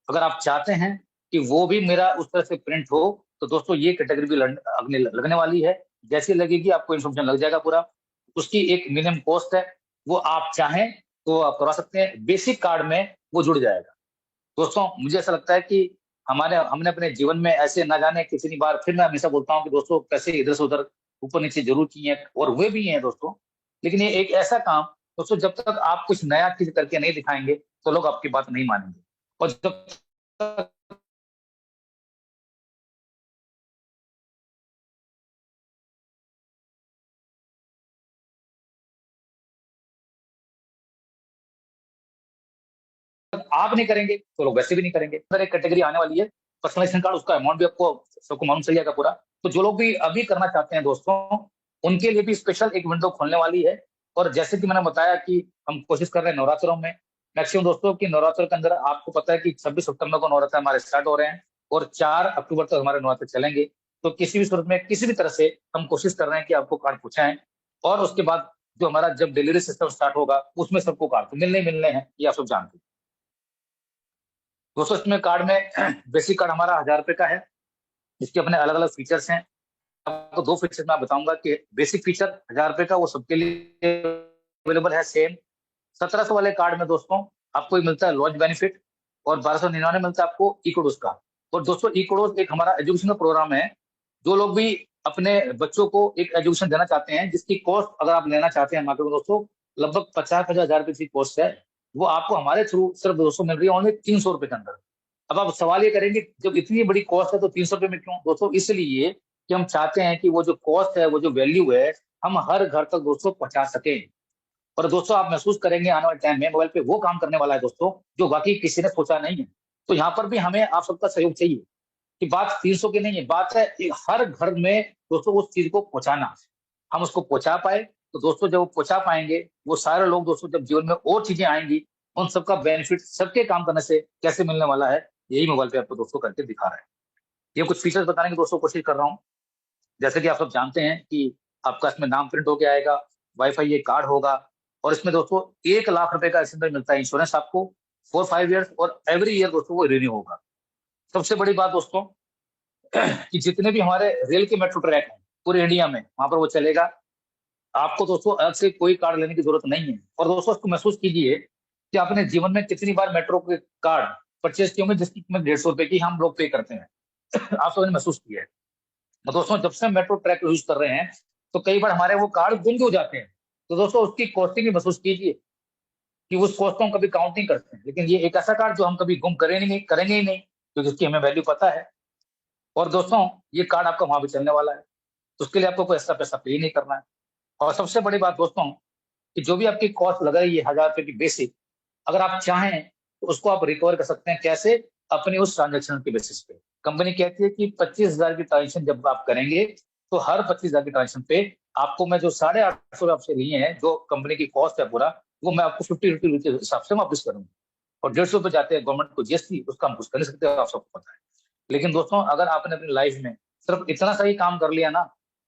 अगर आप चाहते हैं कि वो भी मेरा उस तरह से प्रिंट हो, तो दोस्तों ये कैटेगरी भी लगने वाली है। जैसी लगेगी आपको इन्फॉर्मेशन लग जाएगा पूरा। उसकी एक मिनिमम कॉस्ट है, वो आप चाहें तो आप करवा सकते हैं। बेसिक कार्ड में वो जुड़ जाएगा। दोस्तों मुझे ऐसा लगता है कि हमने अपने जीवन में ऐसे ना जाने कितनी बार, फिर मैं हमेशा बोलता हूँ कि दोस्तों पैसे इधर से उधर ऊपर नीचे जरूर किए हैं और हुए भी हैं दोस्तों। लेकिन ये एक ऐसा काम दोस्तों, जब तक आप कुछ नया चीज करके नहीं दिखाएंगे तो लोग आपकी बात नहीं मानेंगे। और जब तक आप नहीं करेंगे तो लोग वैसे भी नहीं करेंगे। फिर एक कैटेगरी आने वाली है पर्सनलाइजेशन कार्ड, उसका अमाउंट भी आपको सबको मालूम चल जाएगा पूरा। तो जो लोग भी अभी करना चाहते हैं दोस्तों, उनके लिए भी स्पेशल एक विंडो खोलने वाली है। और जैसे कि मैंने बताया कि हम कोशिश कर रहे हैं नवरात्रों में, मैक्सिमम दोस्तों की नवरात्र के अंदर आपको पता है कि 26 सितंबर को नवरात्र हमारे स्टार्ट हो रहे हैं और 4 अक्टूबर तक हमारे नवरात्र चलेंगे। तो किसी भी सूरत में किसी भी तरह से हम कोशिश कर रहे हैं कि आपको कार्ड पहुंचाएं। और उसके बाद जो हमारा जब डिलीवरी सिस्टम स्टार्ट होगा उसमें सबको कार्ड तो मिलने ही मिलने हैं, ये आप सब जानते हैं। दोस्तों इसमें कार्ड में बेसिक कार्ड हमारा 1000 रुपए का है। इसके अपने अलग अलग फीचर्स हैं। आपको 2 फीचर मैं बताऊंगा कि बेसिक फीचर 1000 रुपए का वो सबके लिए अवेलेबल है सेम। 1700 वाले कार्ड में दोस्तों आपको एक मिलता है लॉन्च बेनिफिट, और 1299 मिलता है आपको इकोडोस का। और दोस्तों इकोडोस एक हमारा एजुकेशनल प्रोग्राम है। जो लोग भी अपने बच्चों को एक एजुकेशन देना चाहते हैं, जिसकी कॉस्ट अगर आप लेना चाहते हैं मार्केट में दोस्तों लगभग 50,000 रुपए की कॉस्ट है, वो आपको हमारे थ्रू सिर्फ दोस्तों मिल रही है ओनली 300 रुपए के अंदर। अब आप सवाल ये करेंगे जब इतनी बड़ी कॉस्ट है तो 300 रुपए में क्यों दोस्तों? इसलिए कि हम चाहते हैं कि वो जो कॉस्ट है, वो जो वैल्यू है, हम हर घर तक दोस्तों पहुंचा सके। और दोस्तों आप महसूस करेंगे आने वाले टाइम में मोबाइल पे वो काम करने वाला है दोस्तों जो वाकई किसी ने सोचा नहीं है। तो यहाँ पर भी हमें आप सबका सहयोग चाहिए कि बात 300 की नहीं है, बात है हर घर में दोस्तों उस चीज को पहुंचाना। हम उसको पहुंचा पाए तो दोस्तों जब वो पहुंचा पाएंगे, वो सारे लोग दोस्तों जब जीवन में और चीजें आएंगी, उन सबका बेनिफिट सबके काम करने से कैसे मिलने वाला है, यही मोबाइल पे आपको दोस्तों करके दिखा रहा है। ये कुछ फीचर्स बताने की दोस्तों कोशिश कर रहा हूँ। जैसे कि आप सब जानते हैं कि आपका इसमें नाम प्रिंट होके आएगा, वाईफाई ये कार्ड होगा, और इसमें दोस्तों 1 लाख रुपए का इसके अंदर मिलता है इंश्योरेंस आपको फॉर 5 ईयर्स, और एवरी ईयर दोस्तों वो रिन्यू होगा। सबसे बड़ी बात दोस्तों कि जितने भी हमारे रेल के मेट्रो ट्रैक हैं पूरे इंडिया में, वहां पर वो चलेगा। आपको दोस्तों अलग से कोई कार्ड लेने की जरूरत नहीं है। और दोस्तों इसको महसूस कीजिए कि आपने जीवन में कितनी बार मेट्रो के कार्ड परचेज किए होंगे जिसकी कीमत 150 रुपए की हम लोग पे करते हैं। आप सबने महसूस किया है। तो दोस्तों जब से हम मेट्रो ट्रैक यूज कर रहे हैं तो कई बार हमारे वो कार्ड गुम भी हो जाते हैं। तो दोस्तों उसकी कॉस्टिंग भी महसूस कीजिए कि उस कॉस्ट को हम कभी काउंट नहीं करते हैं, लेकिन ये एक ऐसा कार्ड जो हम कभी गुम करेंगे ही नहीं, क्योंकि उसकी हमें वैल्यू पता है। और दोस्तों ये कार्ड आपका वहां भी चलने वाला है, तो उसके लिए आपको कोई एक्स्ट्रा पैसा पे नहीं करना है। और सबसे बड़ी बात दोस्तों कि जो भी आपकी कॉस्ट लग रही है 1000 रुपए की बेसिक, अगर आप चाहें तो उसको आप रिकवर कर सकते हैं। कैसे? अपनी उस ट्रांजेक्शन के बेसिस पे। कंपनी कहती है कि 25,000 की ट्रांजेक्शन जब आप करेंगे तो हर 25,000 की ट्रांजेक्शन पे आपको मैं जो 850 आपसे लिए हैं, जो कंपनी की कॉस्ट है पूरा, वो मैं आपको 50 रुपीज के हिसाब से वापस करूंगा। और 150 रुपए जाते हैं गवर्नमेंट को जीएसटी, उसका हम कुछ कर नहीं सकते, आप सबको पता है। लेकिन दोस्तों अगर आपने अपनी लाइफ में सिर्फ इतना सा ही काम कर लिया ना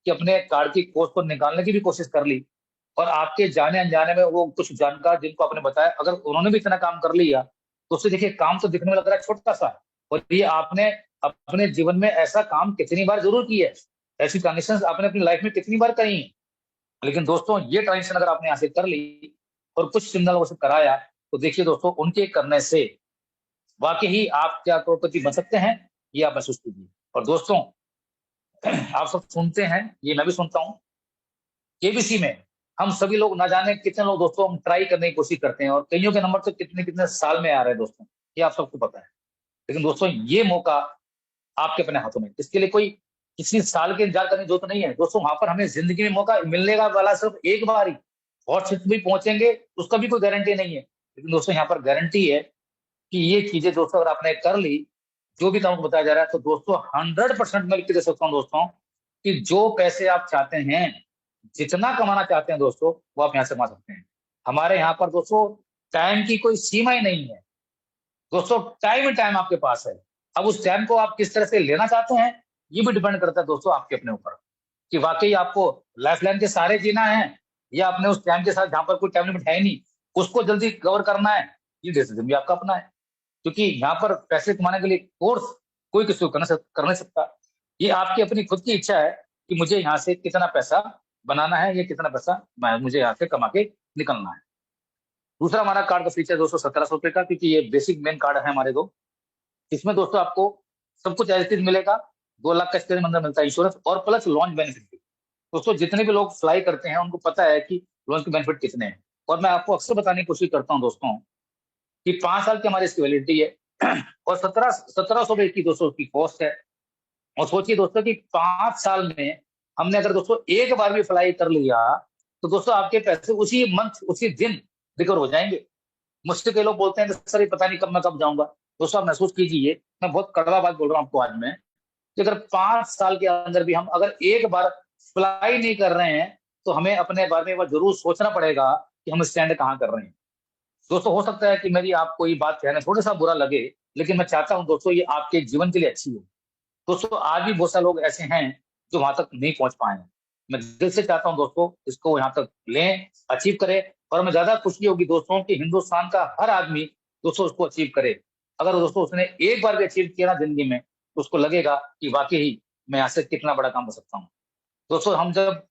कि अपने कार्ड की कॉस्ट को निकालने की भी कोशिश कर ली, और आपके जाने अनजाने में वो कुछ जानकार जिनको आपने बताया अगर उन्होंने भी इतना काम कर लिया, तो उससे देखिए काम तो दिखने में लग रहा है छोटा सा, और ये आपने अपने जीवन में ऐसा काम कितनी बार जरूर किया है, ऐसी ट्रांजेक्शन आपने अपनी लाइफ में कितनी बार करी हैं। लेकिन दोस्तों ये ट्रांजेक्शन अगर आपने यहाँ से कर ली और कुछ सिग्नल वो सब कराया, तो देखिए दोस्तों उनके करने से वाकई ही आप क्या करोड़पति बन सकते हैं, ये आप महसूस कीजिए। और दोस्तों आप सब सुनते हैं, ये मैं भी सुनता हूँ, केबीसी में हम सभी लोग ना जाने कितने लोग दोस्तों हम ट्राई करने की कोशिश करते हैं, और कईयों के नंबर तो कितने कितने साल में आ रहे हैं दोस्तों, ये आप सबको पता है। लेकिन दोस्तों ये मौका आपके अपने हाथों में, इसके लिए कोई किसी साल के इंतजार करने की जरूरत नहीं है दोस्तों। वहां पर हमें जिंदगी में मौका मिलने का वाला सिर्फ एक बार ही, और क्षेत्र भी पहुंचेंगे उसका भी कोई गारंटी नहीं है। लेकिन दोस्तों यहाँ पर गारंटी है कि ये चीजें दोस्तों अगर आपने कर ली, जो भी काम बताया जा रहा है, तो दोस्तों 100% मैं लिख के दे सकता हूँ दोस्तों कि जो पैसे आप चाहते हैं, जितना कमाना चाहते हैं दोस्तों, वो आप यहाँ से कमा सकते हैं। हमारे यहाँ पर दोस्तों टाइम की कोई सीमा ही नहीं है दोस्तों, टाइम ही टाइम आपके पास है। अब उस टाइम को आप किस तरह से लेना चाहते हैं, ये भी डिपेंड करता है दोस्तों आपके अपने ऊपर, कि वाकई आपको लाइफ लाइन के सहारे जीना है, या अपने उस टाइम के साथ जहां पर कोई टाइम लिमिट है ही नहीं उसको जल्दी कवर करना है। ये डिसीजन भी आपका अपना है, क्योंकि यहाँ पर पैसे कमाने के लिए कोर्स कोई किसी को कर नहीं सकता। ये आपकी अपनी खुद की इच्छा है कि मुझे यहाँ से कितना पैसा बनाना है, या कितना पैसा मुझे यहाँ से कमा के निकलना है। दूसरा हमारा कार्ड का फीचर दोस्तों 1700 रुपए का, क्योंकि ये बेसिक मेन कार्ड है हमारे दो। इसमें दोस्तों आपको सब कुछ एज इट इज मिलेगा। 2 लाख का इसके अंदर मिलता है इंश्योरेंस, और प्लस लॉन्च बेनिफिट भी। दोस्तों जितने भी लोग फ्लाई करते हैं उनको पता है कि लॉन्च के बेनिफिट कितने हैं, और मैं आपको अक्सर बताने की कोशिश करता हूँ दोस्तों कि 5 साल की हमारी इसकी वैलिडिटी है और 1700 की दोस्तों की कॉस्ट है। और सोचिए दोस्तों कि 5 साल में हमने अगर दोस्तों एक बार भी फ्लाई कर लिया, तो दोस्तों आपके पैसे उसी मंथ उसी दिन रिकवर हो जाएंगे। मुझसे कई लोग बोलते हैं कि सर ये पता नहीं कब मैं कब जाऊंगा। दोस्तों आप महसूस कीजिए, मैं बहुत कड़वा बात बोल रहा हूँ आपको आज मैं, कि अगर 5 साल के अंदर भी हम अगर एक बार फ्लाई नहीं कर रहे हैं, तो हमें अपने बारे में एक बार जरूर सोचना पड़ेगा कि हम स्टैंड कहाँ कर रहे हैं। दोस्तों हो सकता है कि मेरी आपको ये बात कहने थोड़ा सा बुरा लगे, लेकिन मैं चाहता हूं दोस्तों ये आपके जीवन के लिए अच्छी हो। दोस्तों आज भी बहुत सारे लोग ऐसे हैं जो वहां तक नहीं पहुंच पाए हैं। मैं दिल से चाहता हूं दोस्तों इसको यहाँ तक लें, अचीव करें। और हमें ज्यादा खुशी होगी दोस्तों कि हिंदुस्तान का हर आदमी दोस्तों उसको अचीव करे। अगर दोस्तों उसने एक बार भी अचीव किया ना जिंदगी में, तो उसको लगेगा कि वाकई मैं यहाँ से कितना बड़ा काम कर सकता हूँ। दोस्तों हम जब,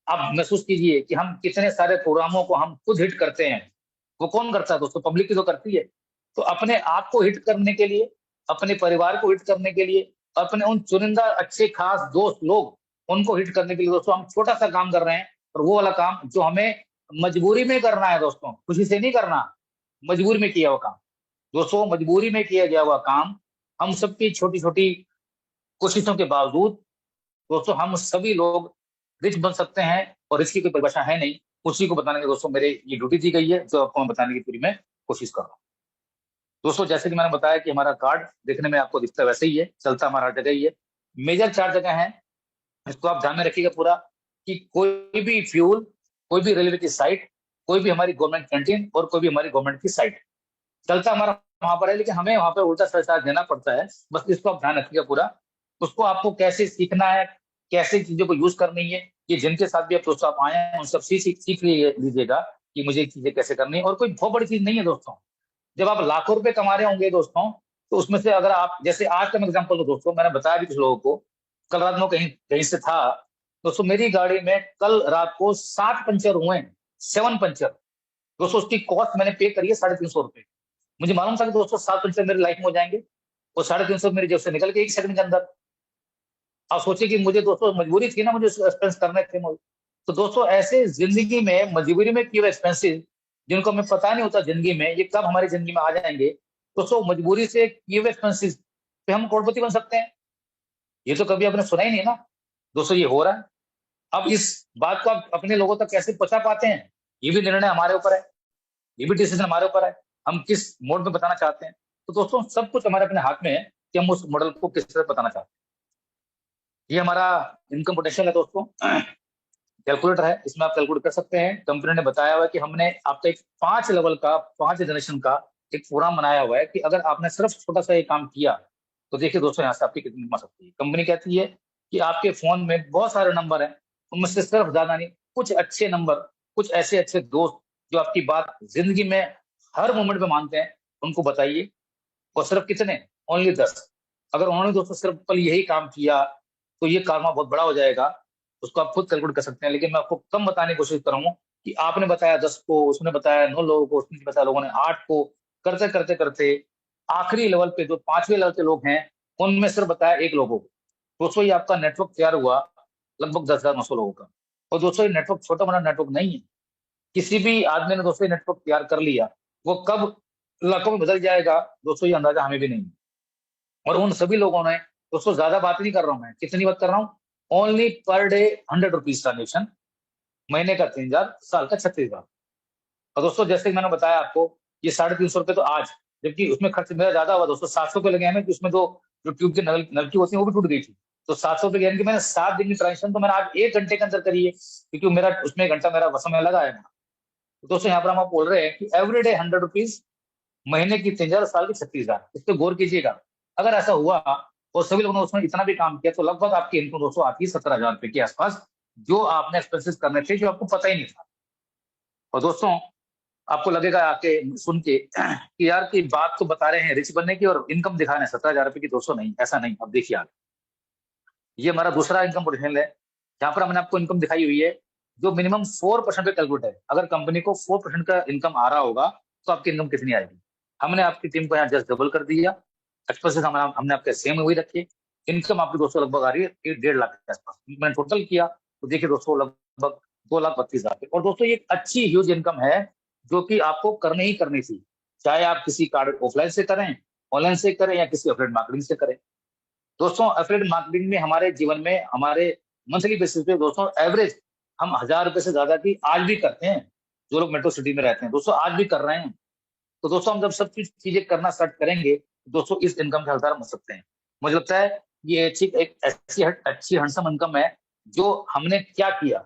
आप महसूस कीजिए कि हम कितने सारे प्रोग्रामों को हम खुद हिट करते हैं। वो कौन करता है दोस्तों? पब्लिक ही तो करती है। तो अपने आप को हिट करने के लिए, अपने परिवार को हिट करने के लिए, अपने उन चुनिंदा अच्छे खास दोस्त लोग, उनको हिट करने के लिए दोस्तों हम छोटा सा काम कर रहे हैं। और वो वाला काम जो हमें मजबूरी में करना है दोस्तों, खुशी से नहीं करना, मजबूरी में किया हुआ काम। दोस्तों मजबूरी में किया गया हुआ काम, हम सबकी छोटी छोटी कोशिशों के बावजूद दोस्तों हम सभी लोग रिच बन सकते हैं। और इसकी कोई परिभाषा है नहीं, उसी को बताने की दोस्तों मेरे ये ड्यूटी दी गई है, जो आपको मैं बताने की पूरी मैं कोशिश कर रहा हूँ। दोस्तों जैसे कि मैंने बताया कि हमारा कार्ड देखने में आपको दिखता है वैसे ही है, चलता हमारा हर जगह ही है। मेजर 4 जगह हैं, इसको आप ध्यान में रखिएगा पूरा, कि कोई भी फ्यूल, कोई भी रेलवे की साइट, कोई भी हमारी गवर्नमेंट कैंटीन और कोई भी हमारी गवर्नमेंट की साइट, चलता हमारा वहां पर है, लेकिन हमें वहां पर उल्टा सरचार्ज देना पड़ता है। बस इसको आप ध्यान रखिएगा पूरा। उसको आपको कैसे सीखना है, कैसे चीजों को यूज करनी है, ये जिनके साथ भी आप दोस्तों आप आए हैं उन सब सीख लीजिएगा कि मुझे चीजें कैसे करनी है। और कोई बहुत बड़ी चीज नहीं है दोस्तों। जब आप लाखों रुपए कमा रहे होंगे दोस्तों, तो उसमें से अगर आप, जैसे आज का मैं एग्जाम्पल दो दोस्तों, मैंने बताया भी कुछ लोगों को, कल रात में कहीं कहीं से था दोस्तों, मेरी गाड़ी में कल रात को 7 पंचर हुए हैं, 7 पंचर। दोस्तों उसकी कॉस्ट मैंने पे करी है 350 रुपए। मुझे मालूम था कि दोस्तों 7 पंचर मेरी लाइफ में हो जाएंगे, और 350 मेरी जेब से निकल गए 1 सेकंड के अंदर। आप सोचिए कि मुझे दोस्तों मजबूरी थी ना, मुझे एक्सपेंस करने थे मुझे। तो दोस्तों ऐसे जिंदगी में मजबूरी में किए हुए एक्सपेंसिस, जिनको हमें पता नहीं होता जिंदगी में ये कब हमारी जिंदगी में आ जाएंगे, दोस्तों मजबूरी से किए हुए एक्सपेंसिस पे हम करोड़पति बन सकते हैं। ये तो कभी आपने सुना ही नहीं ना दोस्तों, ये हो रहा है। अब इस बात को आप अपने लोगों तक कैसे पहुंचा पाते हैं, ये भी निर्णय हमारे ऊपर है, ये भी डिसीजन हमारे ऊपर है, हम किस मोड में बताना चाहते हैं। तो दोस्तों सब कुछ हमारे अपने हाथ में है कि हम उस मॉडल को किस तरह बताना चाहते हैं। ये हमारा इनकम पोटेंशियल है दोस्तों, कैलकुलेटर है, इसमें आप कैलकुलेट कर सकते हैं। कंपनी ने बताया हुआ है कि हमने आपका एक 5 लेवल का, 5 जनरेशन का एक प्रोग्राम बनाया हुआ है कि अगर आपने सिर्फ छोटा सा ये काम किया, तो देखिए दोस्तों यहाँ से आपकी कितनी कमा सकती है। कंपनी कहती है कि आपके फोन में बहुत सारे नंबर हैं, उनमें से सिर्फ ज्यादा नहीं, कुछ अच्छे नंबर, कुछ ऐसे अच्छे दोस्त जो आपकी बात जिंदगी में हर मोमेंट पे मानते हैं, उनको बताइए। और सिर्फ कितने? ओनली 10। अगर उन्होंने दोस्तों सिर्फ कल यही काम किया, तो ये कारनामा बहुत बड़ा हो जाएगा। उसको आप खुद कैलकुलेट कर सकते हैं, लेकिन मैं आपको कम बताने की कोशिश कर रहा हूँ कि आपने बताया 10 को, उसने बताया 9 लोगों को, उसने बताया लोगों ने 8 को, करते करते करते आखिरी लेवल पे जो 5वें लेवल के लोग हैं, उनमें सिर्फ बताया 1 लोगों को। दोस्तों ये आपका नेटवर्क तैयार हुआ लगभग 10,900 लोगों का। और दोस्तों ये नेटवर्क छोटा बड़ा नेटवर्क नहीं है। किसी भी आदमी ने दोस्तों ये नेटवर्क तैयार कर लिया, वो कब लाखों में बदल जाएगा दोस्तों, ये अंदाजा हमें भी नहीं है। और उन सभी लोगों ने, दोस्तों ज्यादा बात नहीं कर रहा हूं मैं, कितनी बात कर रहा हूँ, only per day 100 rupees transaction, महीने का 3,000, साल का 36,000। और दोस्तों जैसे कि मैंने बताया आपको, ये 350 रुपए तो आज, जबकि उसमें खर्च मेरा ज्यादा हुआ दोस्तों, 700 रुपए लगे हैं कि उसमें जो जो ट्यूब की नलकी होती है वो भी टूट गई थी। तो 700 रुपए यानी कि मैंने 7 दिन की ट्रांजेक्शन तो मैंने आज 1 घंटे के अंदर करी है, क्योंकि मेरा उसमें 1 घंटा मेरा समय लगा है। तो दोस्तों यहाँ पर हम आप बोल रहे हैं कि एवरी डे 100 रुपीज, महीने की 3,000, साल की 36,000। इस पर गौर कीजिएगा। अगर ऐसा हुआ और सभी लोगों ने उसमें इतना भी काम किया, तो लगभग आपकी इनकम दोस्तों आती है 17,000 रुपए के आसपास, जो आपने एक्सपेंसेस करने थे, जो आपको पता ही नहीं था। और दोस्तों आपको लगेगा आके सुन के कि यार की बात तो बता रहे हैं रिच बनने की और इनकम दिखा रहे हैं 17,000 रुपए की। दोस्तों नहीं, ऐसा नहीं। अब देखिए आगे, ये हमारा दूसरा इनकम पोटेंशियल है, जहां पर हमने आपको इनकम दिखाई हुई है जो मिनिमम 4% पे कैलकुलेट है। अगर कंपनी को 4% का इनकम आ रहा होगा, तो आपकी इनकम कितनी आएगी? हमने आपकी टीम को यहाँ जस्ट डबल कर दिया, एक्सपेंसेस हमने आपके सेम वही रखे, इनकम आपकी दोस्तों लगभग आ रही है 1.5 लाख के आसपास। मैंने टोटल किया तो देखिए दोस्तों लगभग 2,32,000। और दोस्तों ये एक अच्छी ह्यूज इनकम है, जो कि आपको करनी ही करनी थी, चाहे आप किसी कार्ड ऑफलाइन से करें, ऑनलाइन से करें, या किसी एफिलिएट मार्केटिंग से करें। दोस्तों एफिलिएट मार्केटिंग में हमारे जीवन में, हमारे मंथली बेसिस पे दोस्तों एवरेज हम 1,000 रुपए से ज्यादा की आज भी करते हैं। जो लोग मेट्रो सिटी में रहते हैं दोस्तों आज भी कर रहे हैं। तो दोस्तों हम जब सब चीजें करना स्टार्ट करेंगे, तो दोस्तों इस इनकम के हकदार बन सकते हैं। मुझे लगता है ये एक ऐसी अच्छी हंसम इनकम है। जो हमने क्या किया,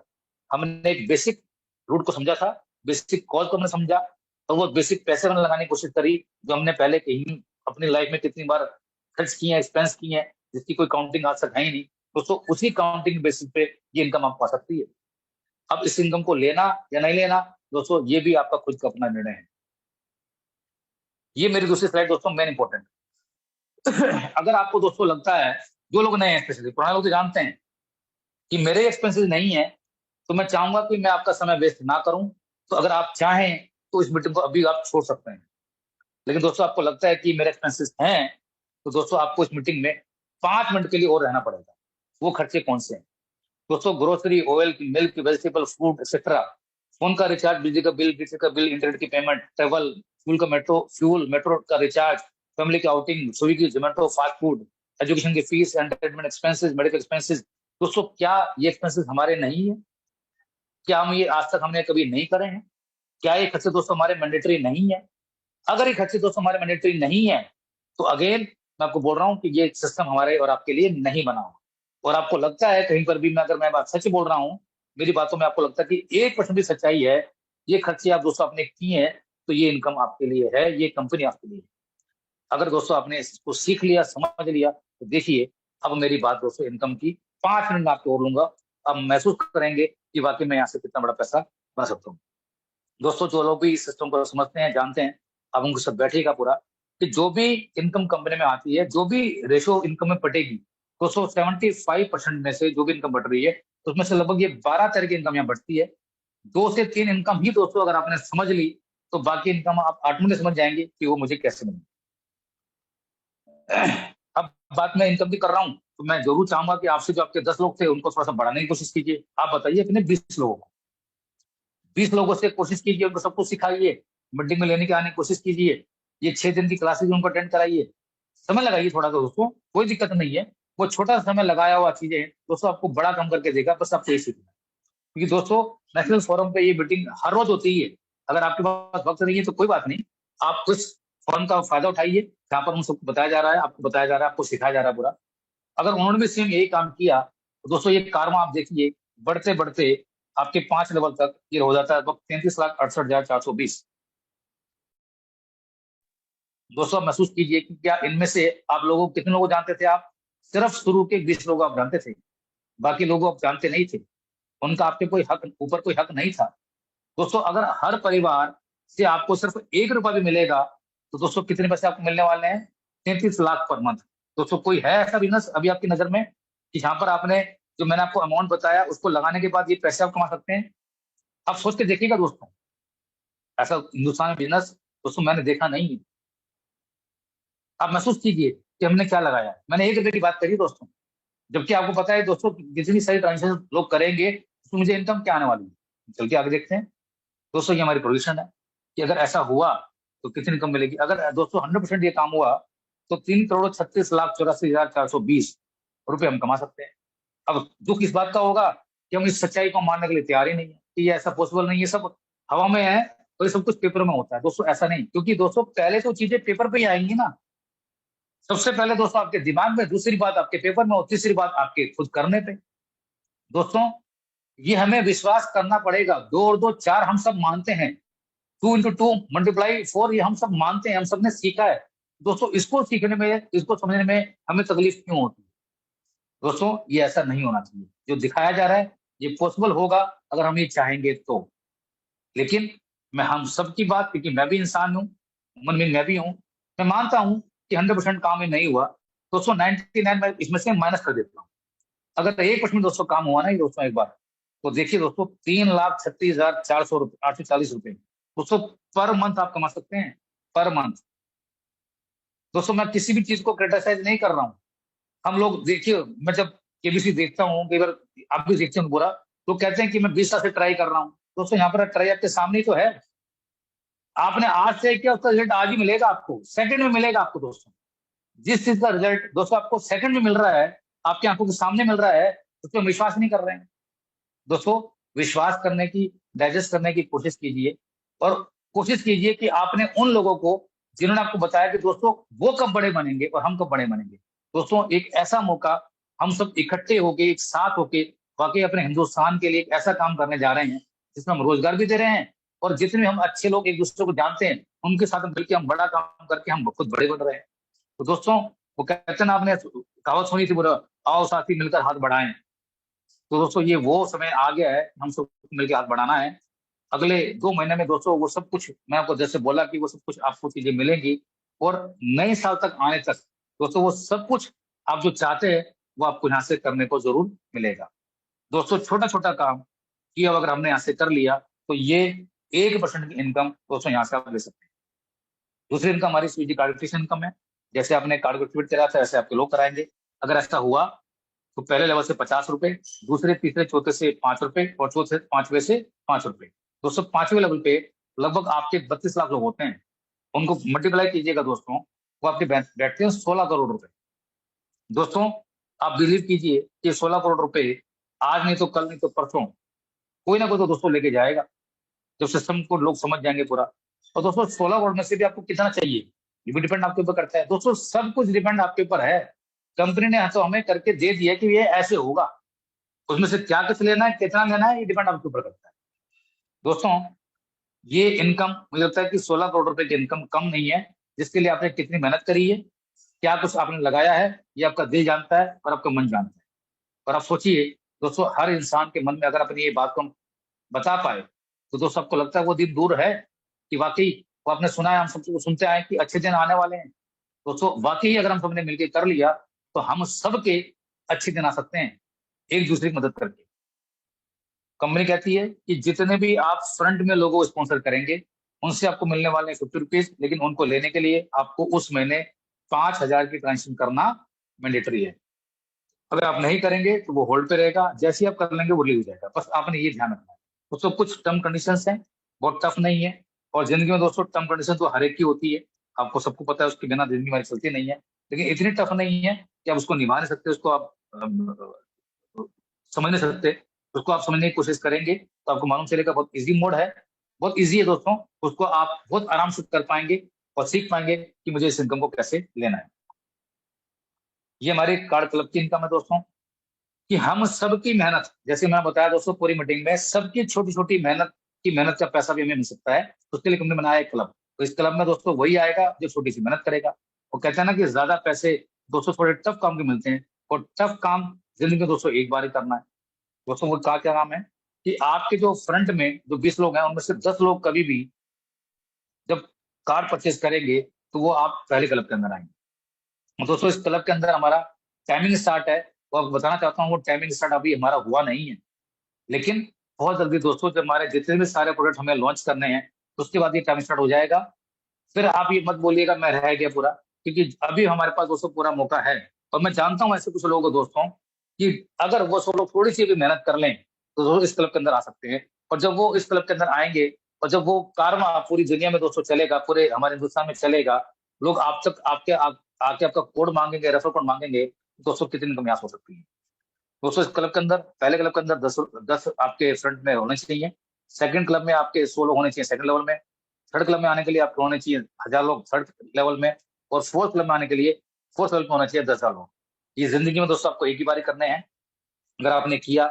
हमने एक बेसिक रूट को समझा था, बेसिक कॉज को हमने समझा, और वो बेसिक पैसे हमने लगाने की कोशिश करी, जो हमने पहले कहीं अपनी लाइफ में कितनी बार खर्च किए हैं, एक्सपेंस किए हैं, जिसकी कोई काउंटिंग आज तक है ही नहीं। दोस्तों उसी काउंटिंग बेसिस पे ये इनकम आपको आ सकती है। अब इस इनकम को लेना या नहीं लेना दोस्तों, ये भी आपका खुद का अपना निर्णय है। ये मेरी दूसरी स्लाइड दोस्तों मेन इंपॉर्टेंट, अगर आपको दोस्तों लगता है, जो लोग नए हैं, पुराने लोग तो जानते हैं कि मेरे एक्सपेंसेस नहीं है, तो मैं चाहूंगा कि मैं आपका समय वेस्ट ना करूं। तो अगर आप चाहें तो इस मीटिंग को अभी आप छोड़ सकते हैं। लेकिन दोस्तों आपको लगता है कि मेरे एक्सपेंसेस हैं, तो दोस्तों आपको इस मीटिंग में 5 मिनट के लिए और रहना पड़ेगा। वो खर्चे कौन से हैं दोस्तों? Grocery, oil, milk, vegetable, food etcetera, phone का रिचार्ज, बिजली का बिल, इंटरनेट की पेमेंट, ट्रेवल, फ्यूल मेट्रो का रिचार्ज, फैमिली की outing, Swiggy, Zomato, fast food, education की fees, entertainment expenses, medical expenses. दोस्तों क्या ये एक्सपेंसेस हमारे नहीं है? क्या हम ये आज तक हमने कभी नहीं करे हैं? क्या ये खर्चे दोस्तों हमारे मैंडेटरी नहीं है? अगर ये खर्चे दोस्तों हमारे मैंडेटरी नहीं है, तो अगेन मैं आपको बोल रहा हूँ कि ये सिस्टम हमारे और आपके लिए नहीं बना हुआ। और आपको लगता है कहीं पर भी मैं, अगर मैं बात सच बोल रहा हूँ, मेरी बातों में आपको लगता है कि 1% भी सच्चाई है, ये खर्चे आप दोस्तों आपने किए हैं, तो ये इनकम आपके लिए है, ये कंपनी आपके लिए है। अगर दोस्तों आपने इसको सीख लिया, समझ लिया, तो देखिए अब मेरी बात दोस्तों इनकम की 5 मिनट में आपको और लूंगा। अब महसूस करेंगे कि वाकई में यहाँ से कितना बड़ा पैसा बना सकता हूँ। दोस्तों जो लोग भी इस सिस्टम को समझते हैं, जानते हैं, अब उनको सब बैठेगा पूरा कि जो भी इनकम कंपनी में आती है, जो भी रेशो इनकम में पटेगी, दोस्तों 75% में से जो भी इनकम बढ़ रही है, तो उसमें से लगभग ये 12 तरह की इनकम यहाँ बढ़ती है। 2 से 3 इनकम ही दोस्तों अगर आपने समझ ली, तो बाकी इनकम आप ऑटोमेटिक समझ जाएंगे कि वो मुझे कैसे मिलेगी। अब बात मैं इनकम की कर रहा हूँ, तो मैं जरूर चाहूंगा कि आपसे जो आपके 10 लोग थे उनको थोड़ा सा बढ़ाने की कोशिश कीजिए। आप बताइए अपने 20 लोगों को, 20 लोगों से कोशिश कीजिए, उनको सब कुछ सिखाइए, मीटिंग में लेने की आने की कोशिश कीजिए। ये 6 दिन की क्लासेज उनको अटेंड कराइए, समय लगाइए थोड़ा सा दोस्तों, कोई दिक्कत नहीं है। वो छोटा सा समय लगाया हुआ चीजें दोस्तों आपको बड़ा काम करके देगा, बस आपको ये सीखना है। क्योंकि दोस्तों नेशनल फोरम पे ये मीटिंग हर रोज होती है। अगर आपके पास वक्त नहीं है तो कोई बात नहीं, आप कुछ फोरम का फायदा उठाइए, जहाँ पर हम सबको बताया जा रहा है, आपको बताया जा रहा है, आपको सिखाया जा रहा है पूरा। अगर उन्होंने भी सेम यही काम किया, तो दोस्तों ये कारवा आप देखिए, बढ़ते बढ़ते आपके 5 लेवल तक ये हो जाता है लगभग 33,68,420। दोस्तों आप महसूस कीजिए कि क्या इनमें से आप लोगों कितने लोग जानते थे? आप सिर्फ शुरू के 20 लोग आप जानते थे, बाकी लोगों आप जानते नहीं थे। उनका आपके कोई हक ऊपर कोई हक नहीं था। दोस्तों अगर हर परिवार से आपको सिर्फ 1 रुपया भी मिलेगा, तो दोस्तों कितने पैसे आपको मिलने वाले हैं? 33 लाख पर मंथ। दोस्तों कोई है ऐसा बिजनेस अभी आपकी नजर में कि जहां पर आपने, जो मैंने आपको अमाउंट बताया, उसको लगाने के बाद ये पैसे आप कमा सकते हैं? आप सोच के देखिएगा दोस्तों, ऐसा हिंदुस्तान में बिजनेस दोस्तों मैंने देखा नहीं है। आप महसूस कीजिए कि हमने क्या लगाया। मैंने 1 रुपए की बात करी दोस्तों, जबकि आपको पता है दोस्तों जितनी सारी ट्रांजेक्शन लोग करेंगे, उसमें मुझे इनकम क्या आने वाली है। चल के आगे देखते हैं दोस्तों। ये हमारी प्रोडिक्शन है कि अगर ऐसा हुआ तो कितनी इनकम मिलेगी। अगर दोस्तों 100% ये काम हुआ, तो 3,36,84,420 रुपए हम कमा सकते हैं। अब दुख इस बात का होगा कि हम इस सच्चाई को मानने के लिए तैयार ही नहीं है कि ये ऐसा पॉसिबल नहीं है, सब हवा में है और ये सब कुछ पेपर में होता है। दोस्तों ऐसा नहीं, क्योंकि दोस्तों पहले तो चीजें पेपर पे ही आएंगी ना। सबसे पहले दोस्तों आपके दिमाग में, दूसरी बात आपके पेपर में, और तीसरी बात आपके खुद करने पे। दोस्तों ये हमें विश्वास करना पड़ेगा। 2 और 2 4 हम सब मानते हैं, 2 × 2 × 4 ये हम सब मानते हैं, हम सब ने सीखा है। दोस्तों इसको सीखने में, इसको समझने में हमें तकलीफ क्यों होती है? दोस्तों ये ऐसा नहीं होना चाहिए। जो दिखाया जा रहा है ये पॉसिबल होगा अगर हम ये चाहेंगे तो। लेकिन मैं हम सब की बात, क्योंकि मैं भी इंसान हूँ, मन में मैं भी हूँ, मैं मानता हूँ कि 100% काम ही नहीं हुआ। दोस्तों 99 मैं इसमें से माइनस कर देता हूँ। अगर 1% दोस्तों काम हुआ ना ये दोस्तों एक बार, तो देखिए दोस्तों 3,36,400 840 रुपए दोस्तों पर मंथ आप कमा सकते हैं, पर मंथ। दोस्तों मैं किसी भी चीज को क्रिटिसाइज नहीं कर रहा हूँ। हम लोग देखिए, मैं जब केबीसी देखता हूँ, कई बार आप भी देखते हैं बुरा, तो कहते हैं कि मैं 20 साल से ट्राई कर रहा हूँ। दोस्तों यहाँ पर ट्राई आपके सामने ही तो है। आपने आज से किया, उसका रिजल्ट आज ही मिलेगा आपको, सेकंड में मिलेगा आपको दोस्तों। जिस चीज का रिजल्ट दोस्तों आपको सेकंड में मिल रहा है, आपकी आंखों के सामने मिल रहा है, उस पर विश्वास नहीं कर रहे हैं। दोस्तों विश्वास करने की, डाइजेस्ट करने की कोशिश कीजिए, और कोशिश कीजिए कि आपने उन लोगों को, जिन्होंने आपको बताया कि दोस्तों वो कब बड़े बनेंगे और हम कब बड़े बनेंगे। दोस्तों एक ऐसा मौका, हम सब इकट्ठे होके, एक साथ होके, वाकई अपने हिंदुस्तान के लिए एक ऐसा काम करने जा रहे हैं जिसमें हम रोजगार भी दे रहे हैं, और जितने हम अच्छे लोग एक दूसरे को जानते हैं उनके साथ मिलकर हम बड़ा काम करके हम खुद बड़े बन रहे हैं। तो दोस्तों वो कहते हैं ना, आपने कहावत सुनी थी, बुरा आओ साथी मिलकर हाथ बढ़ाएं। तो दोस्तों ये वो समय आ गया है, हम सब मिलकर हाथ बढ़ाना है। अगले 2 महीने में दोस्तों वो सब कुछ, मैं आपको जैसे बोला कि वो सब कुछ आपको चीजें मिलेंगी। और नए साल तक आने तक दोस्तों वो सब कुछ आप जो चाहते हैं वो आपको यहाँ से करने को जरूर मिलेगा। दोस्तों छोटा छोटा काम कि अब अगर हमने यहाँ से कर लिया तो ये 1% की इनकम दोस्तों यहाँ से आप ले सकते हैं। दूसरी इनकम हमारी स्विगी कार्ड की इनकम है। जैसे आपने कार्ड को एक्टिवेट करा था ऐसे आपके लोग कराएंगे। अगर ऐसा हुआ तो पहले लेवल से 50 रुपए, दूसरे तीसरे चौथे से 5 रुपए और चौथे पांचवे से 5 रुपए। दोस्तों पांचवें लेवल पे लगभग आपके 32 लाख लोग होते हैं। उनको मल्टीप्लाई कीजिएगा दोस्तों, वो आपके बैठते हैं 16 करोड़ रुपए। दोस्तों आप बिलीव कीजिए कि 16 करोड़ रुपए आज नहीं तो कल नहीं तो परसों कोई ना कोई तो दोस्तों लेके जाएगा, जब सिस्टम को लोग समझ जाएंगे पूरा। और दोस्तों 16 करोड़ में से भी आपको कितना चाहिए ये भी डिपेंड आपके ऊपर करता है। दोस्तों सब कुछ डिपेंड आपके ऊपर है। कंपनी ने तो हमें करके दे दिया कि ये ऐसे होगा, उसमें से क्या कुछ लेना है कितना लेना है ये डिपेंड आपके ऊपर करता है। दोस्तों ये इनकम मुझे लगता है कि 16 करोड़ रुपए की इनकम कम नहीं है। जिसके लिए आपने कितनी मेहनत करी है, क्या कुछ आपने लगाया है, ये आपका दिल जानता है और आपका मन जानता है। और आप सोचिए दोस्तों, हर इंसान के मन में अगर अपनी ये बात को हम बता पाए तो दोस्तों आपको लगता है वो दिन दूर है कि वाकई वो आपने सुना है, हम सबको सुनते आए कि अच्छे दिन आने वाले हैं। दोस्तों वाकई अगर हम सबने मिलकर कर लिया तो हम सबके अच्छे दिन आ सकते हैं, एक दूसरे की मदद करके। कंपनी कहती है कि जितने भी आप फ्रंट में लोगों को स्पॉन्सर करेंगे उनसे आपको मिलने वाले हैं 50 रुपीज, लेकिन उनको लेने के लिए आपको उस महीने 5,000 की ट्रांजेक्शन करना मैंडेटरी है। अगर आप नहीं करेंगे तो वो होल्ड पे रहेगा, जैसे ही आप कर लेंगे वो लीव हो जाएगा। बस आपने ये ध्यान रखना है। दोस्तों कुछ टर्म कंडीशंस हैं, बहुत टफ नहीं है। और जिंदगी में दोस्तों टर्म कंडीशन तो हर एक की होती है, आपको सबको पता है, उसके बिना जिंदगी हमारी चलती नहीं है। लेकिन इतनी टफ नहीं है कि आप उसको निभा नहीं सकते, उसको आप समझ नहीं सकते। उसको आप समझने की कोशिश करेंगे तो आपको मालूम चलेगा बहुत इजी मोड है, बहुत इजी है दोस्तों। उसको आप बहुत आराम से कर पाएंगे और सीख पाएंगे कि मुझे इस इनकम को कैसे लेना है। ये हमारे कार्ड क्लब की इनकम है दोस्तों, कि हम सबकी मेहनत, जैसे मैंने बताया दोस्तों पूरी मीटिंग में, सबकी छोटी छोटी मेहनत की मेहनत का पैसा भी हमें मिल सकता है। उसके लिए हमने बनाया एक क्लब। तो इस क्लब में दोस्तों वही आएगा जो छोटी सी मेहनत करेगा। वो कहते हैं ना कि ज्यादा पैसे दोस्तों थोड़े टफ काम के मिलते हैं, और टफ काम जिंदगी में दोस्तों एक बार ही करना है। दोस्तों वो का क्या काम है कि आपके जो फ्रंट में जो 20 लोग हैं उनमें से 10 लोग कभी भी जब कार परचेज करेंगे तो वो आप पहले क्लब के अंदर आएंगे। और दोस्तों इस क्लब के अंदर हमारा टाइमिंग स्टार्ट है, वो आपको बताना चाहता हूँ। वो टाइमिंग स्टार्ट अभी हमारा हुआ नहीं है, लेकिन बहुत जल्दी दोस्तों जब हमारे जितने भी सारे प्रोडक्ट हमें लॉन्च करने हैं तो उसके बाद ये टाइम स्टार्ट हो जाएगा। फिर आप ये मत बोलिएगा मैं रह गया पूरा, क्योंकि अभी हमारे पास दोस्तों पूरा मौका है। और मैं जानता हूं ऐसे कुछ लोगों को दोस्तों कि अगर वो सब लोग थोड़ी सी भी मेहनत कर लें तो दोस्तों इस क्लब के अंदर आ सकते हैं। और जब वो इस क्लब के अंदर आएंगे और जब वो कारवा पूरी दुनिया में दोस्तों चलेगा, पूरे हमारे हिंदुस्तान में चलेगा, लोग आप तक आके आपका कोड मांगेंगे, रेफर कोड मांगेंगे, तो दोस्तों कितनी कमियां हो सकती है। दोस्तों इस क्लब के अंदर, पहले क्लब के अंदर 10 आपके फ्रंट में होने चाहिए। सेकंड क्लब में आपके 100 लोग होने चाहिए सेकंड लेवल में। थर्ड क्लब में आने के लिए आपको होने चाहिए 1,000 लोग थर्ड लेवल में। और फोर्थ क्लब में आने के लिए फोर्थ लेवल में होना चाहिए 10,000 लोग। ये जिंदगी में दोस्तों आपको एक ही बार करने हैं। अगर आपने किया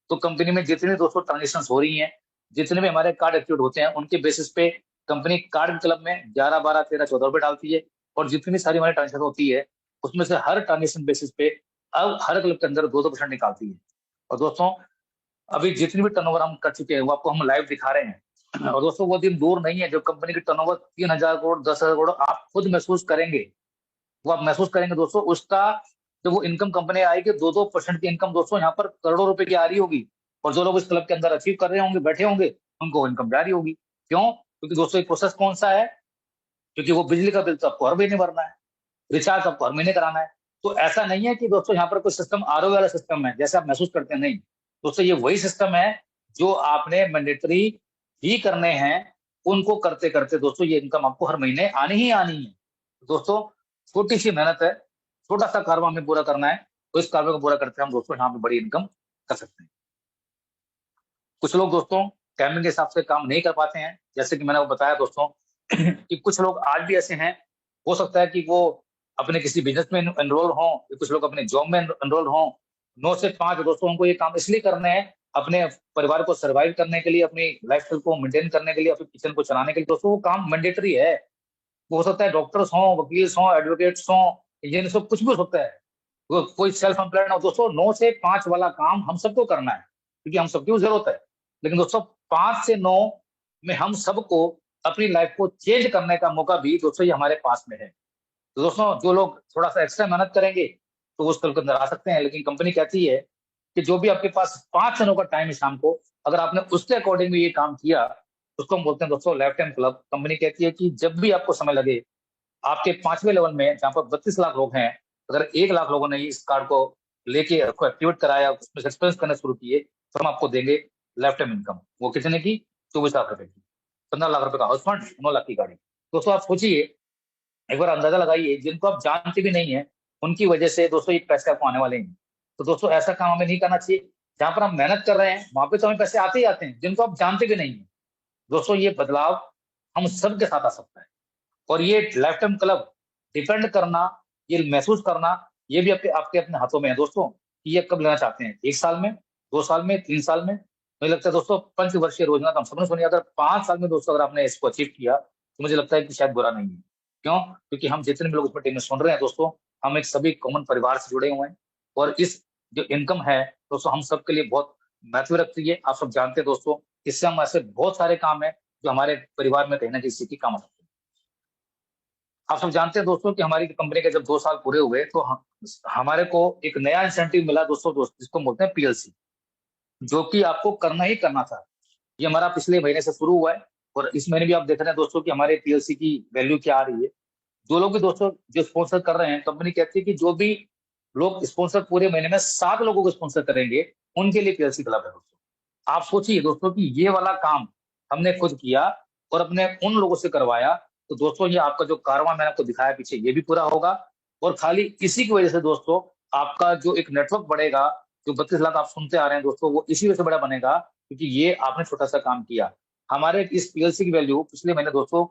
तो कंपनी में जितने दोस्तों ट्रांजेक्शन हो रही हैं, जितने भी हमारे कार्ड एक्टिवेट होते हैं, उनके बेसिस पे कंपनी कार्ड क्लब में 11, 12, 13, 14 रुपए डालती है। और जितनी सारी हमारी ट्रांजेक्शन होती है उसमें से हर ट्रांजेक्शन बेसिस पे अब हर क्लब के अंदर 2-2% निकालती है। और दोस्तों अभी जितनी भी टर्नओवर हम कर चुके हैं वो आपको हम लाइव दिखा रहे हैं। और दोस्तों वो दिन दूर नहीं है जब कंपनी की टर्नओवर 3,000 करोड़, 10,000 करोड़ आप खुद महसूस करेंगे। वो आप महसूस करेंगे दोस्तों उसका, जब वो इनकम कंपनी आएगी 2-2% की इनकम दोस्तों यहाँ पर करोड़ों रुपए की आ रही होगी। और जो लोग इस क्लब के अंदर अचीव कर रहे होंगे, बैठे होंगे, उनको इनकम जा रही होगी। क्यों? क्योंकि दोस्तों एक प्रोसेस कौन सा है, क्योंकि वो बिजली का बिल तो आपको हर महीने भरना है, रिचार्ज आपको हर महीने कराना है। तो ऐसा नहीं है कि दोस्तों यहाँ पर कोई सिस्टम आरओ वाला सिस्टम है जैसे आप महसूस करते हैं, नहीं। दोस्तों ये वही सिस्टम है जो आपने मैंडेटरी ही करने हैं। उनको करते करते दोस्तों ये इनकम आपको हर महीने आनी ही आनी है। दोस्तों छोटी सी मेहनत है, छोटा सा कार्य हमें पूरा करना है, तो इस कार्य को पूरा करते हम दोस्तों यहाँ पे बड़ी इनकम कर सकते हैं। कुछ लोग दोस्तों टाइमिंग के हिसाब से काम नहीं कर पाते हैं, जैसे कि मैंने वो बताया दोस्तों कि कुछ लोग आज भी ऐसे हैं, हो सकता है कि वो अपने किसी बिजनेस में एनरोल हों, या कुछ लोग अपने जॉब में एनरोल हों। 9 से 5 दोस्तों उनको ये काम इसलिए करने हैं, अपने परिवार को सर्वाइव करने के लिए, अपनी लाइफस्टाइल को मेंटेन करने के लिए, अपने किचन को चलाने के लिए। दोस्तों वो काम मैंडेटरी है। वो हो सकता है डॉक्टर्स हों, वकील हों, एडवोकेट्स हों, इंजीनियर, सब कुछ भी हो सकता है। वो कोई सेल्फ एम्प्लॉयड हो। दोस्तों 9 से 5 वाला काम हम सबको करना है, क्योंकि हम सबकी वो जरूरत है। लेकिन दोस्तों 5 से 9 में हम सबको अपनी लाइफ को चेंज करने का मौका भी दोस्तों ये हमारे पास में है। तो दोस्तों जो लोग थोड़ा सा एक्स्ट्रा मेहनत करेंगे तो वो उस कल के अंदर आ सकते हैं, लेकिन कंपनी कहती है कि जो भी आपके पास 5 दिनों का टाइम है शाम को, अगर आपने उसके अकॉर्डिंग में ये काम किया, उसको हम बोलते हैं दोस्तों लाइफ टाइम क्लब। कंपनी कहती है कि जब भी आपको समय लगे, आपके 5वें लेवल में जहाँ पर 32 लाख लोग हैं, अगर 1 लाख लोगों ने इस कार्ड को लेके आपको एक्टिवेट कराया, उसमें एक्सपेंस करना शुरू किए, तो हम आपको देंगे लाइफ टाइम इनकम। वो कितने की? 24 लाख रुपए की। 15 लाख रुपए का हाउस फंड, 9 लाख की गाड़ी। दोस्तों आप सोचिए, एक बार अंदाजा लगाइए, जिनको आप जानते भी नहीं है उनकी वजह से दोस्तों ये पैसे आपको आने वाले हैं। तो दोस्तों ऐसा काम हमें नहीं करना चाहिए। जहां पर हम मेहनत कर रहे हैं वहां पे तो हमें पैसे आते ही आते हैं, जिनको आप जानते भी नहीं है। दोस्तों ये बदलाव हम सबके साथ आ सकता है। और ये लाइफ टाइम क्लब डिपेंड करना, ये महसूस करना, ये भी आपके आपके अपने हाथों में है दोस्तों, कि ये कब लेना चाहते हैं, 1 साल में, 2 साल में, 3 साल में। मुझे लगता है दोस्तों पंचवर्षीय योजना तो हम सबने सुनी, अगर 5 साल में दोस्तों अगर आपने इसको अचीव किया तो मुझे लगता है कि शायद बुरा नहीं है। क्यों? क्योंकि हम जितने भी लोग इसमें टीम में सुन रहे हैं दोस्तों, हम एक सभी कॉमन परिवार से जुड़े हुए हैं। और इस जो इनकम है दोस्तों, हम सबके लिए बहुत महत्व रखती है। आप सब जानते हैं दोस्तों, इससे हम ऐसे बहुत सारे काम है जो हमारे परिवार में कहीं ना किसी की काम आ सकते हैं। आप सब जानते हैं दोस्तों कि हमारी कंपनी के जब 2 साल पूरे हुए तो हमारे को एक नया इंसेंटिव मिला दोस्तों, जिसको बोलते हैं पीएलसी, जो कि आपको करना ही करना था। ये हमारा पिछले महीने से शुरू हुआ है, और इस महीने भी आप देख रहे हैं दोस्तों कि हमारे पीएलसी की वैल्यू क्या आ रही है। जो लोग भी दोस्तों जो स्पॉन्सर कर रहे हैं, कंपनी कहती है कि जो भी लोग स्पॉन्सर पूरे महीने में 7 लोगों को स्पॉन्सर करेंगे, उनके लिए पीएलसी क्लब है दोस्तों। आप सोचिए दोस्तों कि ये वाला काम हमने खुद किया और अपने उन लोगों से करवाया। तो दोस्तों ये आपका जो कारवां मैंने आपको दिखाया पीछे, ये भी पूरा होगा। और खाली इसी की वजह से दोस्तों आपका जो एक नेटवर्क बढ़ेगा, जो 32 लाख आप सुनते आ रहे हैं दोस्तों, वो इसी वजह से बड़ा बनेगा, क्योंकि ये आपने छोटा सा काम किया। हमारे इस पीएलसी की वैल्यू पिछले महीने दोस्तों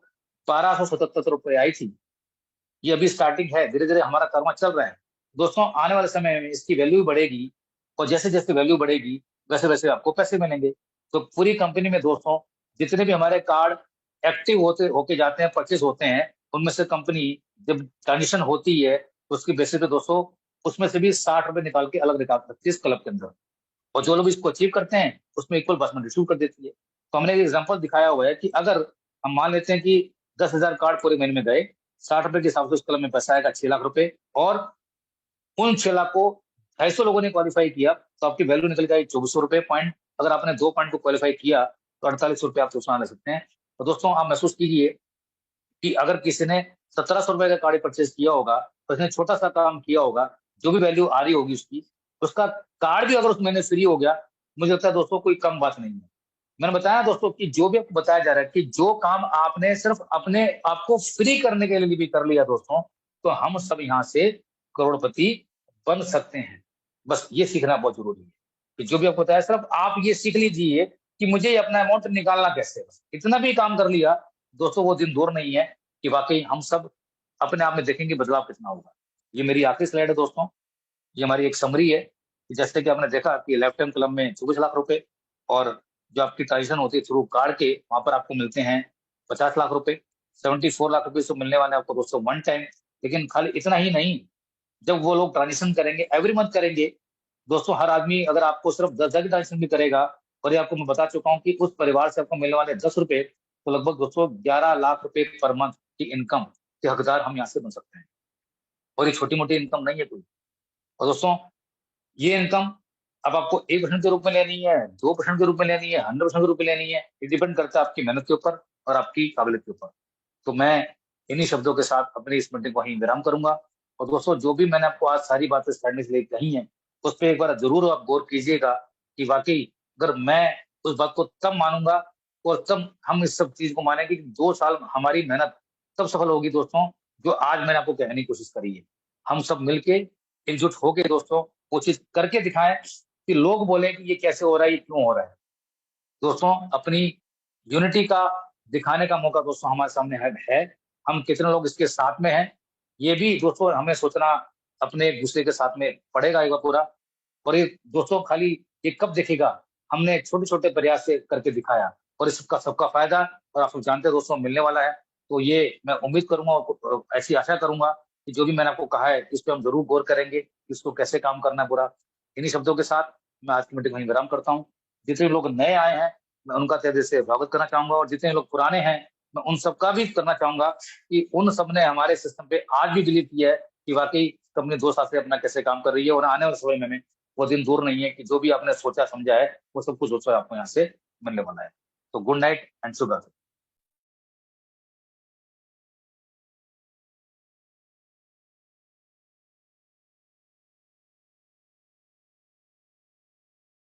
1277 रुपए आई थी। ये अभी स्टार्टिंग है, धीरे धीरे हमारा कर्मा चल रहा है दोस्तों। आने वाले समय में इसकी वैल्यू बढ़ेगी, और जैसे जैसे वैल्यू बढ़ेगी वैसे वैसे आपको पैसे मिलेंगे। तो पूरी कंपनी में दोस्तों जितने भी हमारे कार्ड एक्टिव होते होके जाते हैं, परचेज होते हैं, उनमें से कंपनी जब ट्रांजेक्शन होती है तो उसकी बेसिस पे दोस्तों उसमें से भी 60 रुपए निकाल के अलग निकाल सकती है इस क्लब के अंदर। और जो लोग इसको अचीव करते हैं उसमें इक्वल परसेंट रिसीव कर देती है। तो हमने एक एग्जाम्पल दिखाया हुआ है कि अगर हम मान लेते हैं कि 10,000 कार्ड पूरे महीने में गए, 60 रुपए के हिसाब से उस कलम में पैसा आएगा 6 लाख रुपए। और उन 6 लाख को 250 लोगों ने क्वालिफाई किया तो आपकी वैल्यू निकल जाएगी 2400 रुपए पॉइंट। अगर आपने 2 पॉइंट को क्वालिफाई किया तो 48 रुपए आप उसमें ले सकते हैं। तो दोस्तों आप महसूस कीजिए कि अगर किसी ने 1700 रुपए का कार्ड परचेज किया होगा, तो उसने छोटा सा काम किया होगा, जो भी वैल्यू आ रही होगी उसकी, उसका कार्ड भी अगर उस महीने फ्री हो गया, मुझे लगता है दोस्तों कोई कम बात नहीं है। मैंने बताया दोस्तों कि जो भी आपको बताया जा रहा है कि जो काम आपने सिर्फ अपने आपको फ्री करने के लिए भी कर लिया दोस्तों, तो हम सब यहाँ से करोड़पति बन सकते हैं। बस ये सीखना बहुत जरूरी है कि जो भी आपको बताया, सिर्फ आप ये सीख लीजिए कि मुझे ये अपना अमाउंट निकालना कैसे है। बस इतना भी काम कर लिया दोस्तों, वो दिन दूर नहीं है कि वाकई हम सब अपने आप में देखेंगे बदलाव कितना होगा। ये मेरी आखिरी स्लाइड है दोस्तों। ये हमारी एक समरी है कि जैसे कि आपने देखा कि लेफ्ट टाइम क्लब में 24 लाख रुपए, और जो आपकी ट्रांजेक्शन होती है थ्रू कार्ड के, वहां पर आपको मिलते हैं 50 लाख रुपए। 74 लाख रुपए से मिलने वाले आपको दोस्तों वन टाइम। लेकिन खाली इतना ही नहीं, जब वो लोग ट्रांजेक्शन करेंगे, एवरी मंथ करेंगे दोस्तों, हर आदमी अगर आपको सिर्फ 10,000 की ट्रांजेक्शन भी करेगा, और ये आपको मैं बता चुका हूँ कि उस परिवार से आपको मिलने वाले 10 रुपए, तो लगभग दोस्तों 11 लाख रुपए पर मंथ की इनकम के हकदार हम यहाँ से बन सकते हैं। और ये छोटी मोटी इनकम नहीं है कोई। और दोस्तों ये इनकम अब आपको 1% के रूप में लेनी है, 2% के रूप में लेनी है, 100% के रूप में लेनी है, ये डिपेंड करता है आपकी मेहनत के ऊपर और आपकी काबिलियत के ऊपर। तो मैं इन्हीं शब्दों के साथ अपनी इस मीटिंग को वहीं विराम करूंगा। और दोस्तों जो भी मैंने आपको आज सारी बातें स्टार्टिंग से लेकर कही हैं, उस पर एक बार जरूर आप गौर कीजिएगा कि वाकई अगर मैं उस बात को तब मानूंगा, और तब हम इस सब चीज को मानेंगे कि 2 साल हमारी मेहनत तब सफल होगी दोस्तों, जो आज मैंने आपको कहने की कोशिश करी है। हम सब मिलके एकजुट होके दोस्तों वो चीज करके दिखाएं कि लोग बोले कि ये कैसे हो रहा है, ये क्यों हो रहा है। दोस्तों अपनी यूनिटी का दिखाने का मौका दोस्तों हमारे सामने है। हम कितने लोग इसके साथ में हैं, ये भी दोस्तों हमें सोचना अपने एक दूसरे के साथ में पड़ेगा एक बार पूरा। और ये दोस्तों खाली ये कब दिखेगा, हमने छोटे छोटे प्रयास से करके दिखाया, और इसका सबका फायदा, और आप सब जानते हैं दोस्तों, मिलने वाला है। तो ये मैं उम्मीद करूंगा और ऐसी आशा करूंगा कि जो भी मैंने आपको कहा है इस पर हम जरूर गौर करेंगे कि इसको कैसे काम करना है पूरा। इन्हीं शब्दों के साथ मैं आज की मीटिंग वहीं विराम करता हूँ। जितने लोग नए आए हैं मैं उनका तहे दिल से स्वागत करना चाहूंगा, और जितने लोग पुराने हैं मैं उन सबका भी करना चाहूंगा कि उन सब ने हमारे सिस्टम पे आज भी बिलीव किया है कि वाकई कंपनी 2 साल से अपना कैसे काम कर रही है, और आने वाले समय में वो दिन दूर नहीं है कि जो भी आपने सोचा समझा है वो सब कुछ दोस्तों आपको यहाँ से मिलने वाला है। तो गुड नाइट एंड शुभ रात्रि।